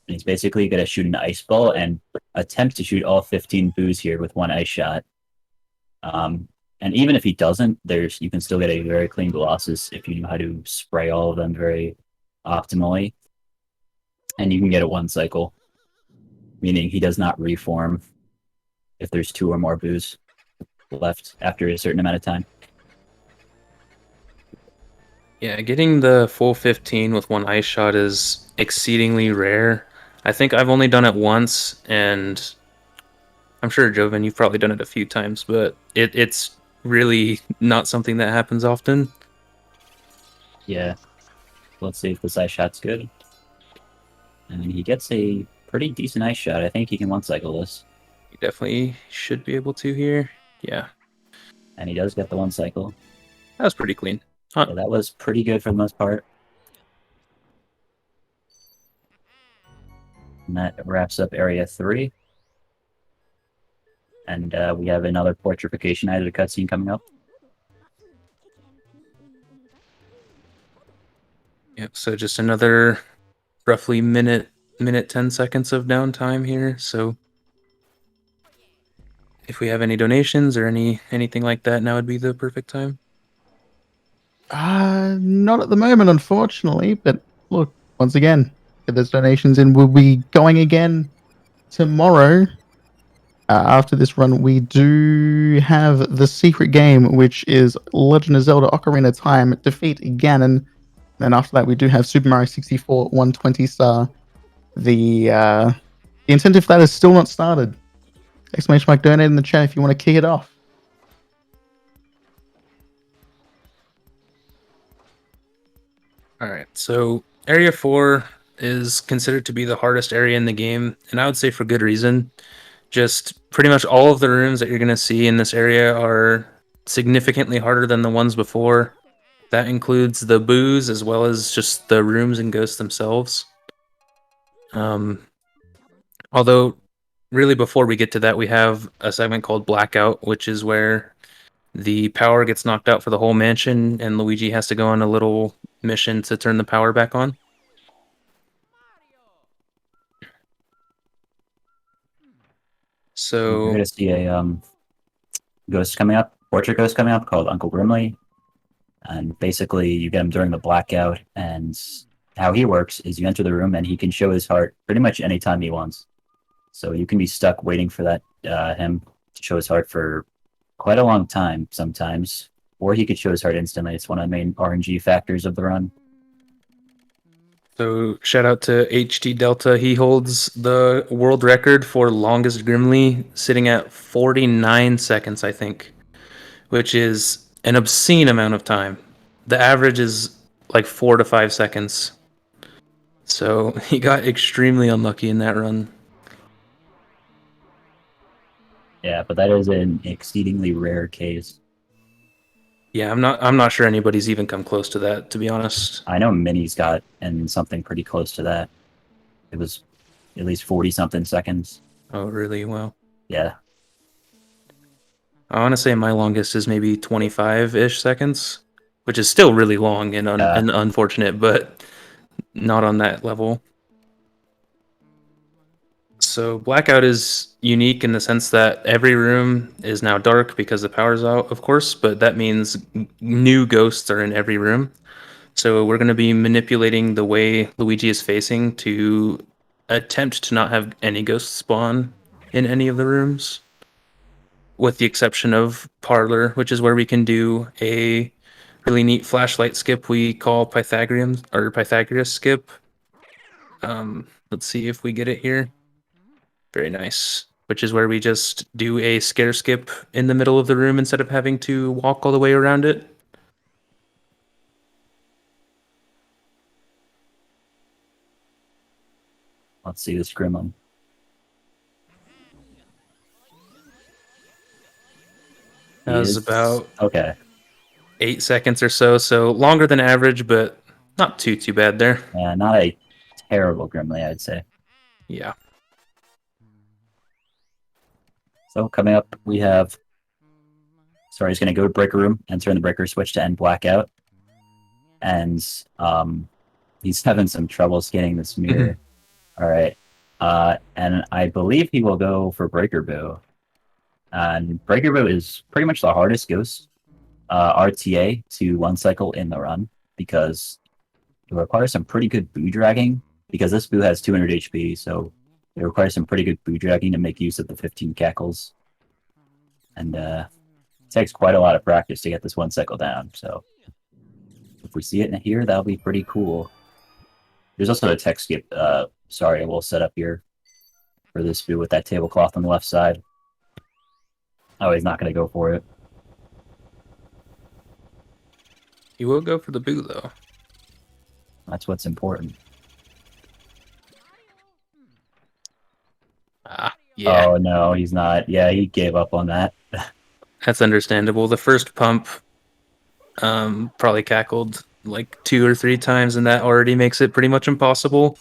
And he's basically going to shoot an ice ball and attempt to shoot all 15 boos here with one ice shot. And even if he doesn't, you can still get a very clean Bulossus if you know how to spray all of them very optimally. And you can get it one cycle, meaning he does not reform if there's 2 or more boos left after a certain amount of time. Yeah, getting the full 15 with one ice shot is exceedingly rare. I think I've only done it once, and I'm sure, Joven, you've probably done it a few times, but it's really not something that happens often. Yeah. Let's see if this ice shot's good. And he gets a pretty decent ice shot. I think he can one-cycle this. He definitely should be able to here. Yeah. And he does get the one-cycle. That was pretty clean. Yeah, that was pretty good for the most part. And that wraps up Area 3. And we have another portrification added cutscene coming up. Yep, so just another roughly minute 10 seconds of downtime here. So if we have any donations or anything like that, now would be the perfect time. Not at the moment, unfortunately. But look, once again, if there's donations in, we'll be going again tomorrow. After this run, we do have the secret game, which is Legend of Zelda Ocarina of Time, Defeat Ganon. And after that, we do have Super Mario 64 120 star. The incentive for that is still not started. Exclamation mark donate in the chat if you want to kick it off. All right, so Area 4 is considered to be the hardest area in the game, and I would say for good reason. Just pretty much all of the rooms that you're going to see in this area are significantly harder than the ones before. That includes the boos as well as just the rooms and ghosts themselves. Although, really before we get to that, we have a segment called Blackout, which is where the power gets knocked out for the whole mansion, and Luigi has to go on a little mission to turn the power back on. So we're going to see a ghost coming up, portrait ghost coming up called Uncle Grimly. And basically, you get him during the blackout, and how he works is you enter the room, and he can show his heart pretty much anytime he wants. So you can be stuck waiting for that him to show his heart for quite a long time sometimes, or he could show his heart instantly. It's one of the main RNG factors of the run. So shout out to HT Delta. He holds the world record for longest Grimly, sitting at 49 seconds, I think, which is an obscene amount of time. The average is like 4 to 5 seconds. So he got extremely unlucky in that run. Yeah, but that is an exceedingly rare case. Yeah, I'm not sure anybody's even come close to that, to be honest. I know Minnie's got and something pretty close to that. It was at least 40-something seconds. Oh, really? Wow. Yeah. I want to say my longest is maybe 25-ish seconds, which is still really long and unfortunate, but not on that level. So Blackout is unique in the sense that every room is now dark because the power's out, of course, but that means new ghosts are in every room. So we're going to be manipulating the way Luigi is facing to attempt to not have any ghosts spawn in any of the rooms, with the exception of Parlor, which is where we can do a really neat flashlight skip we call Pythagoras skip. Let's see if we get it here. Very nice. Which is where we just do a scare skip in the middle of the room instead of having to walk all the way around it. Let's see this gremlin. That was about okay 8 seconds or so, so longer than average, but not too bad there. Yeah, not a terrible Grimly, I'd say. Yeah. So coming up, we have... Sorry, he's going to go to Breaker Room and turn the Breaker switch to end Blackout. And he's having some trouble scanning this mirror. All right. And I believe he will go for Breaker Boo. And Breaker Boo is pretty much the hardest ghost RTA to one cycle in the run, because it requires some pretty good boo dragging, because this boo has 200 HP, so it requires some pretty good boo dragging to make use of the 15 cackles. And it takes quite a lot of practice to get this one cycle down, so if we see it in here, that'll be pretty cool. There's also a tech skip, sorry, we'll set up here for this boo with that tablecloth on the left side. Oh, he's not going to go for it. He will go for the boo, though. That's what's important. Yeah, Oh no, he's not. Yeah, he gave up on that. that's understandable. The first pump probably cackled like 2 or 3 times, and that already makes it pretty much impossible.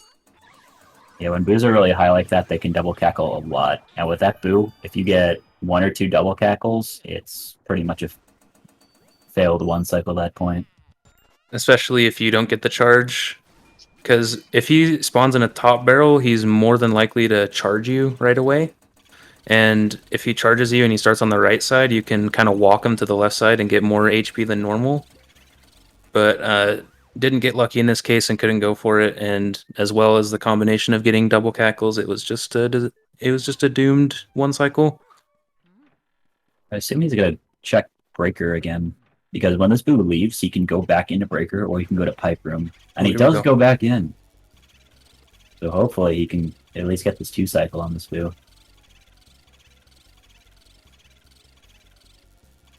Yeah, when boos are really high like that, they can double cackle a lot. And with that boo, if you get 1 or 2 double cackles, it's pretty much a failed one cycle at that point. Especially if you don't get the charge. Because if he spawns in a top barrel, he's more than likely to charge you right away. And if he charges you and he starts on the right side, you can kind of walk him to the left side and get more HP than normal. But didn't get lucky in this case and couldn't go for it. And as well as the combination of getting double cackles, it was just a doomed one cycle. I assume he's gonna check breaker again, because when this boo leaves, he can go back into breaker or he can go to pipe room, and he does go back in. So hopefully he can at least get this 2 cycle on this boo.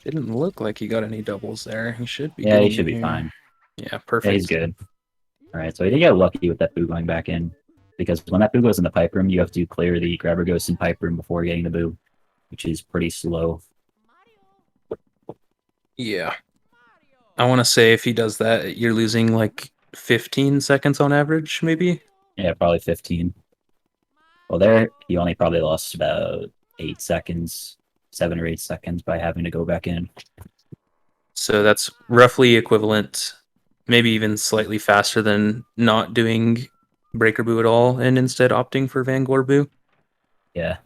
Didn't look like he got any doubles there. He should be. Yeah, he should be fine. Yeah, perfect. Yeah, he's good. All right, so he did get lucky with that boo going back in, because when that boo goes in the pipe room, you have to clear the grabber ghost in pipe room before getting the boo, which is pretty slow. Yeah. I want to say if he does that, you're losing like 15 seconds on average, maybe? Yeah, probably 15. Well, there, he only probably lost about 8 seconds, 7 or 8 seconds by having to go back in. So that's roughly equivalent, maybe even slightly faster than not doing Breaker Boo at all and instead opting for Vanguard Boo. Yeah.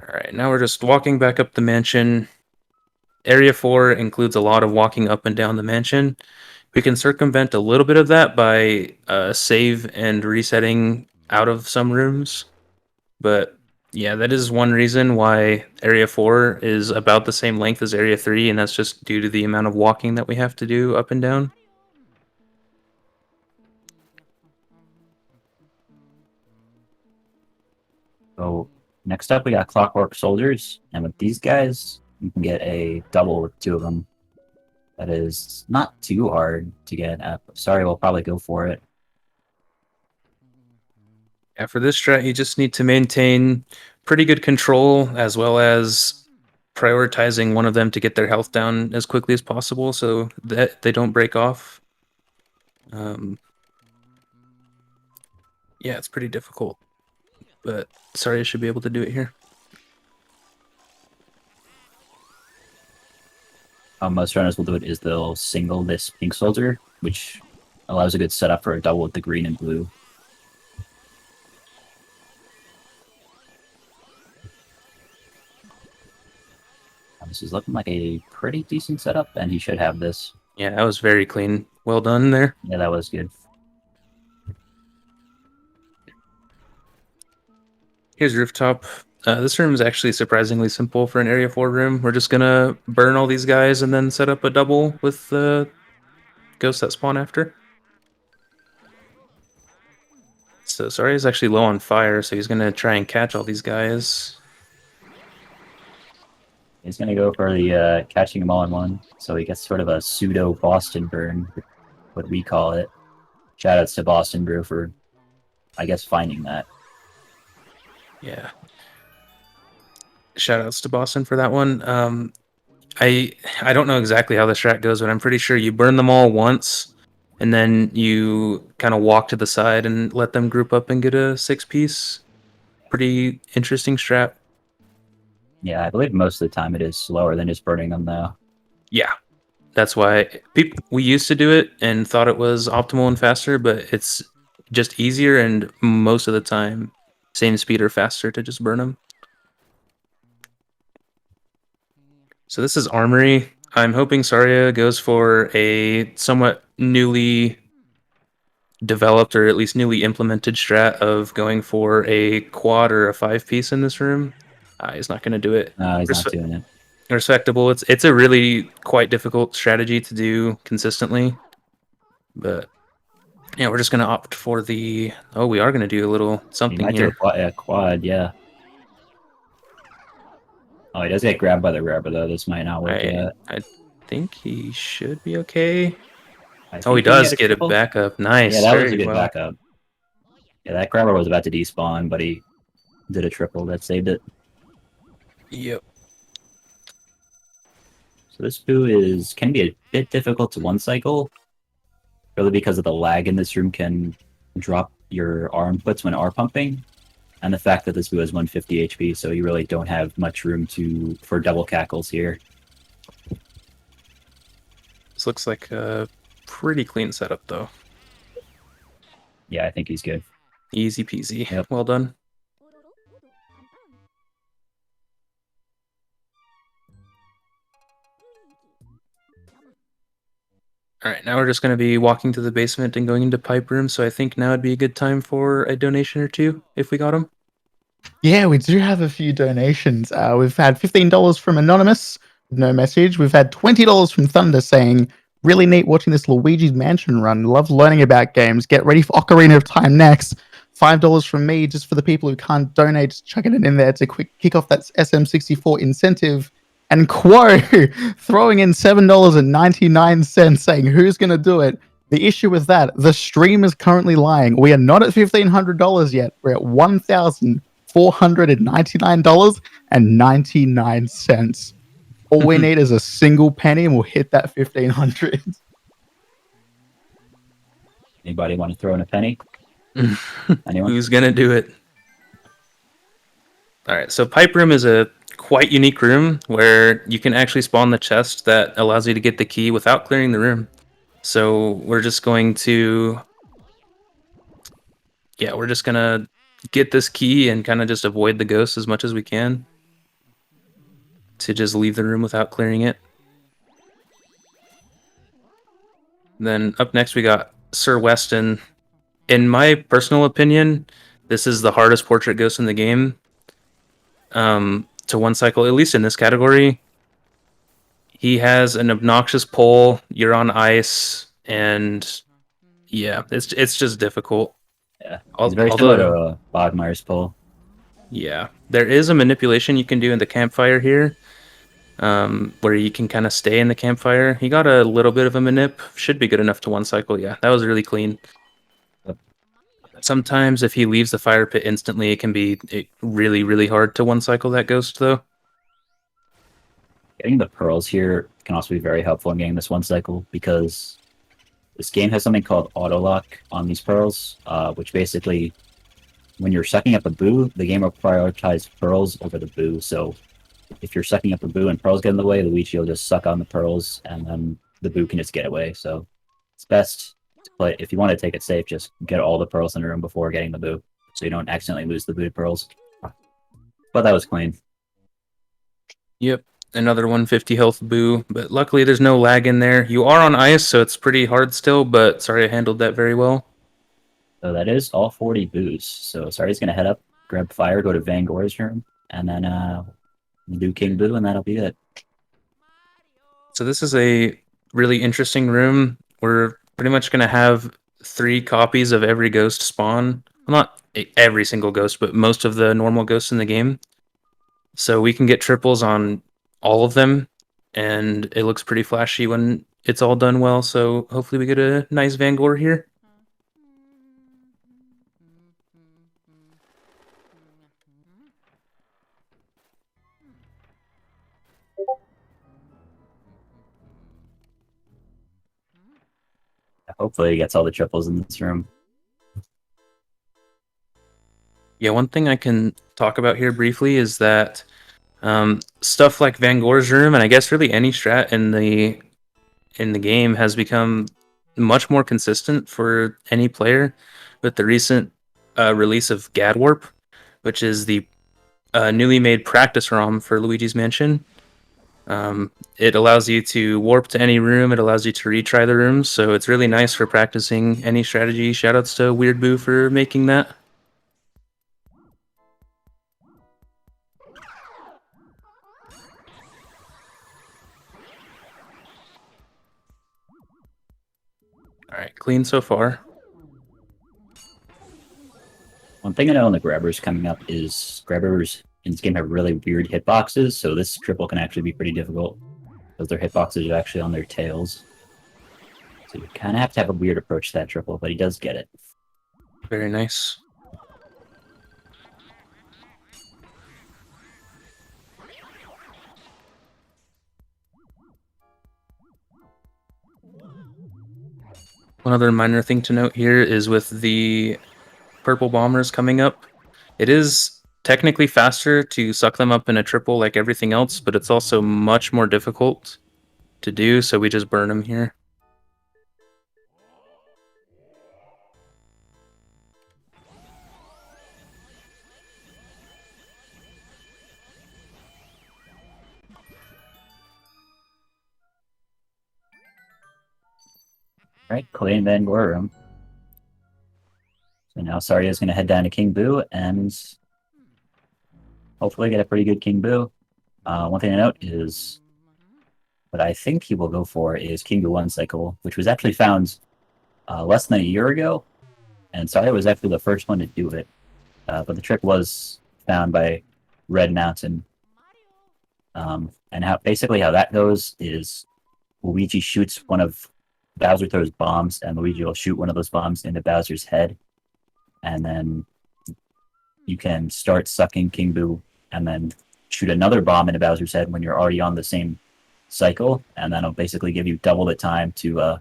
Alright, now we're just walking back up the mansion. Area 4 includes a lot of walking up and down the mansion. We can circumvent a little bit of that by save and resetting out of some rooms. But yeah, that is one reason why Area 4 is about the same length as Area 3, and that's just due to the amount of walking that we have to do up and down. So next up, we got Clockwork Soldiers, and with these guys, you can get a double with 2 of them. That is not too hard to get. Sorry, we'll probably go for it. Yeah, for this strat, you just need to maintain pretty good control, as well as prioritizing one of them to get their health down as quickly as possible so that they don't break off. Yeah, it's pretty difficult, but sorry, I should be able to do it here. How most runners will do it is they'll single this pink soldier, which allows a good setup for a double with the green and blue. This is looking like a pretty decent setup, and he should have this. Yeah, that was very clean. Well done there. Yeah, that was good. Here's rooftop. This room is actually surprisingly simple for an Area 4 room. We're just gonna burn all these guys and then set up a double with the ghosts that spawn after. So sorry, he's actually low on fire, so he's gonna try and catch all these guys. He's going to go for the catching them all in one, so he gets sort of a pseudo Boston burn, what we call it. Shoutouts to Boston Brew for, I guess, finding that. Yeah. Shoutouts to Boston for that one. I don't know exactly how the strat goes, but I'm pretty sure you burn them all once, and then you kind of walk to the side and let them group up and get a 6-piece. Pretty interesting strat. Yeah, I believe most of the time it is slower than just burning them, though. Yeah, that's why we used to do it and thought it was optimal and faster, but it's just easier and most of the time same speed or faster to just burn them. So this is Armory. I'm hoping Saria goes for a somewhat newly developed or at least newly implemented strat of going for a quad or a 5-piece in this room. He's not going to do it. No, he's not doing it. Respectable. It's a really quite difficult strategy to do consistently. But yeah, we're just going to opt for the... Oh, we are going to do a little something here. Do a quad, yeah. Oh, he does get grabbed by the grabber, though. This might not work yet. I think he should be okay. Oh, he does get a backup. Nice. Yeah, that was a good backup. Yeah, that grabber was about to despawn, but he did a triple that saved it. Yep. So this boo can be a bit difficult to one cycle, really because of the lag in this room can drop your R inputs when R pumping, and the fact that this boo has 150 HP, so you really don't have much room for double cackles here. This looks like a pretty clean setup, though. Yeah, I think he's good. Easy peasy. Yep. Well done. All right, now we're just going to be walking to the basement and going into pipe room, so I think now would be a good time for a donation or two, if we got them. Yeah, we do have a few donations. We've had $15 from Anonymous, no message. We've had $20 from Thunder saying, really neat watching this Luigi's Mansion run. Love learning about games. Get ready for Ocarina of Time next. $5 from me, just for the people who can't donate, just chucking it in there to kick off that SM64 incentive. And Quo throwing in $7.99 saying, who's going to do it? The issue with that, the stream is currently lying. We are not at $1,500 yet. We're at $1,499.99. All we need is a single penny and we'll hit that 1,500. Anybody want to throw in a penny? Anyone? Who's going to do it? All right, so pipe room is a quite unique room where you can actually spawn the chest that allows you to get the key without clearing the room. So we're just going to get this key and kind of just avoid the ghosts as much as we can to just leave the room without clearing it. Then up next we got Sir Weston. In my personal opinion, this is the hardest portrait ghost in the game. To one cycle, at least in this category. He has an obnoxious pull, you're on ice, and yeah, it's just difficult. Yeah, it's very similar to Bogmire's pull. Yeah, there is a manipulation you can do in the campfire here, where you can kind of stay in the campfire. He got a little bit of a manip, should be good enough to one cycle. Yeah, that was really clean. Sometimes if he leaves the fire pit instantly, it can be really, really hard to one cycle that ghost, though. Getting the pearls here can also be very helpful in getting this one cycle, because this game has something called auto lock on these pearls, which basically, when you're sucking up a boo, the game will prioritize pearls over the boo. So if you're sucking up a boo and pearls get in the way, Luigi will just suck on the pearls, and then the boo can just get away. So it's best to play, if you want to take it safe, just get all the pearls in the room before getting the boo, so you don't accidentally lose the boo pearls. But that was clean. Yep. Another 150 health boo, but luckily there's no lag in there. You are on ice, so it's pretty hard still, but sorry I handled that very well. So that is all 40 boos. So Sardi's going to head up, grab fire, go to Van Gore's room, and then do King Boo, and that'll be it. So this is a really interesting room. We're pretty much going to have 3 copies of every ghost spawn. Well, not every single ghost, but most of the normal ghosts in the game. So we can get triples on all of them, and it looks pretty flashy when it's all done well, so hopefully we get a nice Van Gore here. Hopefully he gets all the triples in this room. Yeah, one thing I can talk about here briefly is that stuff like Van Gore's room, and I guess really any strat in the game, has become much more consistent for any player with the recent release of Gadwarp, which is the newly made practice ROM for Luigi's Mansion. It allows you to warp to any room, it allows you to retry the rooms, so it's really nice for practicing any strategy. Shoutouts to Weird Boo for making that. Alright, clean so far. One thing I know on the grabbers coming up is grabbers in this game have really weird hitboxes, so this triple can actually be pretty difficult because their hitboxes are actually on their tails. So you kind of have to have a weird approach to that triple, but he does get it. Very nice. One other minor thing to note here is with the purple bombers coming up, it is technically faster to suck them up in a triple like everything else, but it's also much more difficult to do, so we just burn them here. Right, claim Van Gore room. So now Sarya's going to head down to King Boo and hopefully get a pretty good King Boo. One thing to note is what I think he will go for is King Boo 1 cycle, which was actually found less than a year ago, and Sarya was actually the first one to do it. But the trick was found by Red Mountain. And basically how that goes is Luigi shoots one of Bowser throws bombs, and Luigi will shoot one of those bombs into Bowser's head, and then you can start sucking King Boo, and then shoot another bomb into Bowser's head when you're already on the same cycle, and that'll basically give you double the time to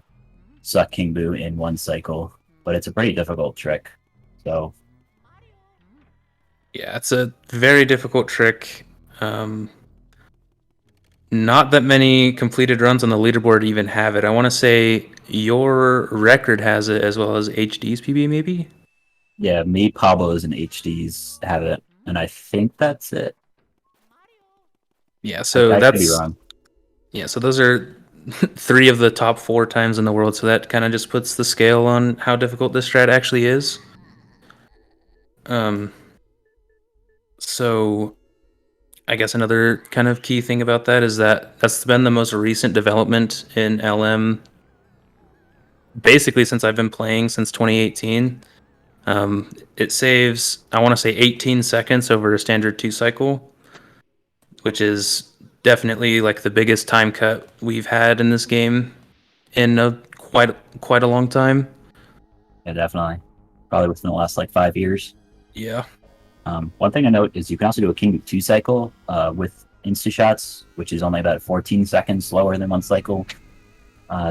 suck King Boo in 1 cycle. But it's a pretty difficult trick, so yeah, it's a very difficult trick. Not that many completed runs on the leaderboard even have it. I want to say your record has it, as well as HD's PB, maybe? yeah, me, Pablo's, and HD's have it, and I think that's it. Yeah, so I could be that's wrong. Yeah, so those are 3 of the top 4 times in the world, so that kind of just puts the scale on how difficult this strat actually is. So I guess another kind of key thing about that is that that's been the most recent development in LM basically since I've been playing since 2018. It saves, I want to say 18 seconds over a standard 2 cycle, which is definitely like the biggest time cut we've had in this game in quite a long time. Yeah, definitely. Probably within the last like 5 years. Yeah. One thing to note is you can also do a King Boo 2 cycle with insta shots, which is only about 14 seconds slower than 1 cycle.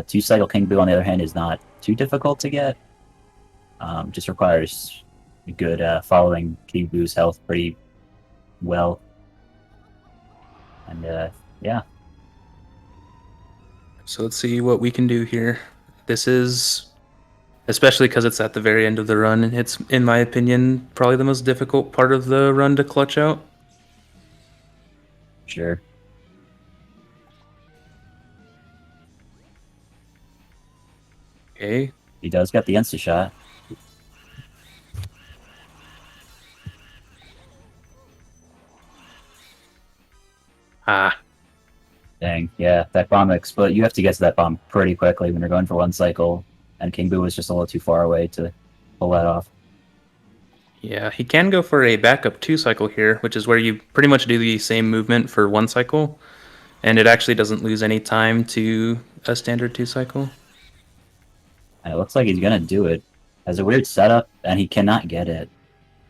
2 cycle King Boo, on the other hand, is not too difficult to get. Just requires good following King Boo's health pretty well. And yeah. So let's see what we can do here. This is, especially because it's at the very end of the run, it's, in my opinion, probably the most difficult part of the run to clutch out. Sure. Okay. He does get the insta shot. Ah. Dang, yeah, that bomb explode. You have to get to that bomb pretty quickly when you're going for 1 cycle, and King Boo was just a little too far away to pull that off. Yeah, he can go for a backup 2 cycle here, which is where you pretty much do the same movement for 1 cycle, and it actually doesn't lose any time to a standard 2 cycle. And it looks like he's gonna do it. Has a weird setup, and he cannot get it.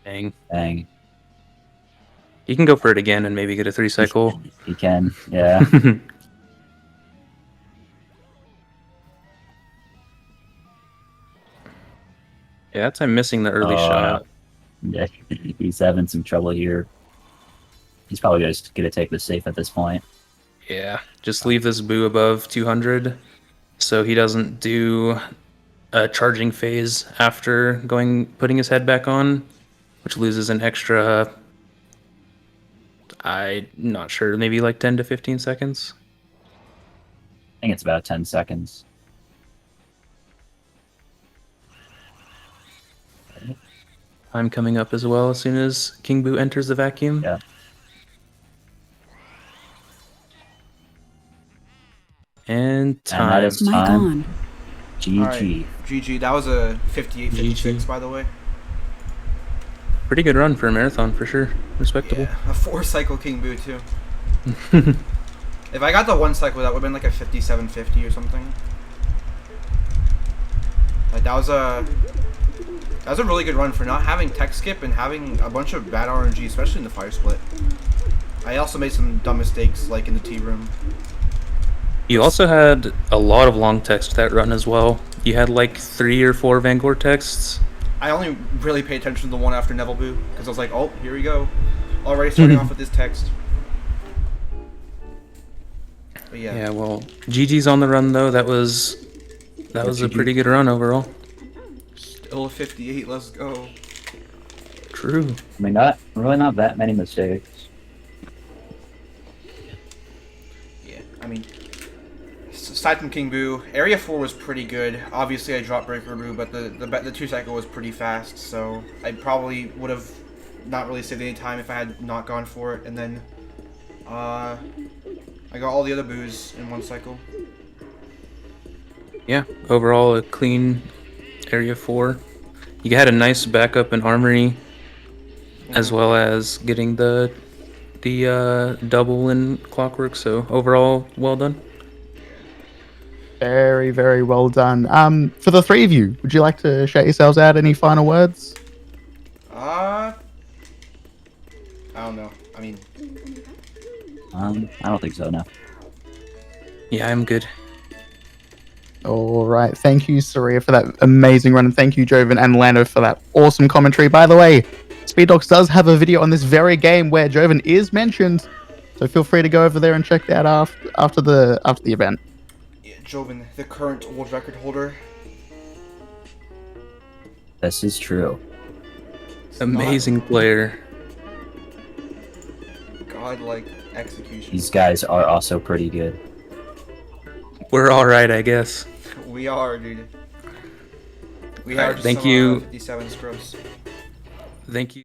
Dang. Dang. He can go for it again and maybe get a 3 cycle. He can, yeah. Yeah, that's I'm missing the early shot. Yeah, he's having some trouble here. He's probably just gonna take the safe at this point. Yeah, just leave this Boo above 200 so he doesn't do a charging phase after putting his head back on, which loses an extra, I'm not sure, maybe like 10 to 15 seconds. I think it's about 10 seconds. Time coming up as well as soon as King Boo enters the vacuum. Yeah. And time. And that is time. GG. Right. GG. That was a 58-56, by the way. Pretty good run for a marathon, for sure. Respectable. Yeah, a 4-cycle King Boo, too. If I got the 1 cycle, that would have been like a 57-50 or something. Like, that was a really good run for not having tech skip and having a bunch of bad RNG, especially in the fire split. I also made some dumb mistakes, like in the T room. You also had a lot of long text that run as well. You had like 3 or 4 Vanguard texts. I only really paid attention to the one after Neville Boo, because I was like, oh, here we go. Already starting off with this text. But yeah. Yeah, well, GG's on the run though. That was a pretty good run overall. Still a 58, let's go. True. I mean, really not that many mistakes. Yeah, I mean, aside from King Boo, Area 4 was pretty good. Obviously, I dropped Breaker Boo, but the 2 cycle was pretty fast, so I probably would have not really saved any time if I had not gone for it. And then, I got all the other Boos in 1 cycle. Yeah, overall a clean Area 4. You had a nice backup in Armory, as well as getting the double in Clockwork. So overall, well done. Very, very well done. For the 3 of you, would you like to shout yourselves out? Any final words? I don't know. I mean, I don't think so, no. Yeah, I'm good. All right. Thank you, Saria, for that amazing run. And thank you, Joven and Lando, for that awesome commentary. By the way, SpeedDocs does have a video on this very game where Joven is mentioned. So feel free to go over there and check that out after the event. yeah, Joven, the current world record holder. This is true. Amazing player. Godlike execution. These guys are also pretty good. We're all right, I guess. We are, dude. We All are right, just thank some, you. 57 scrubs. Thank you.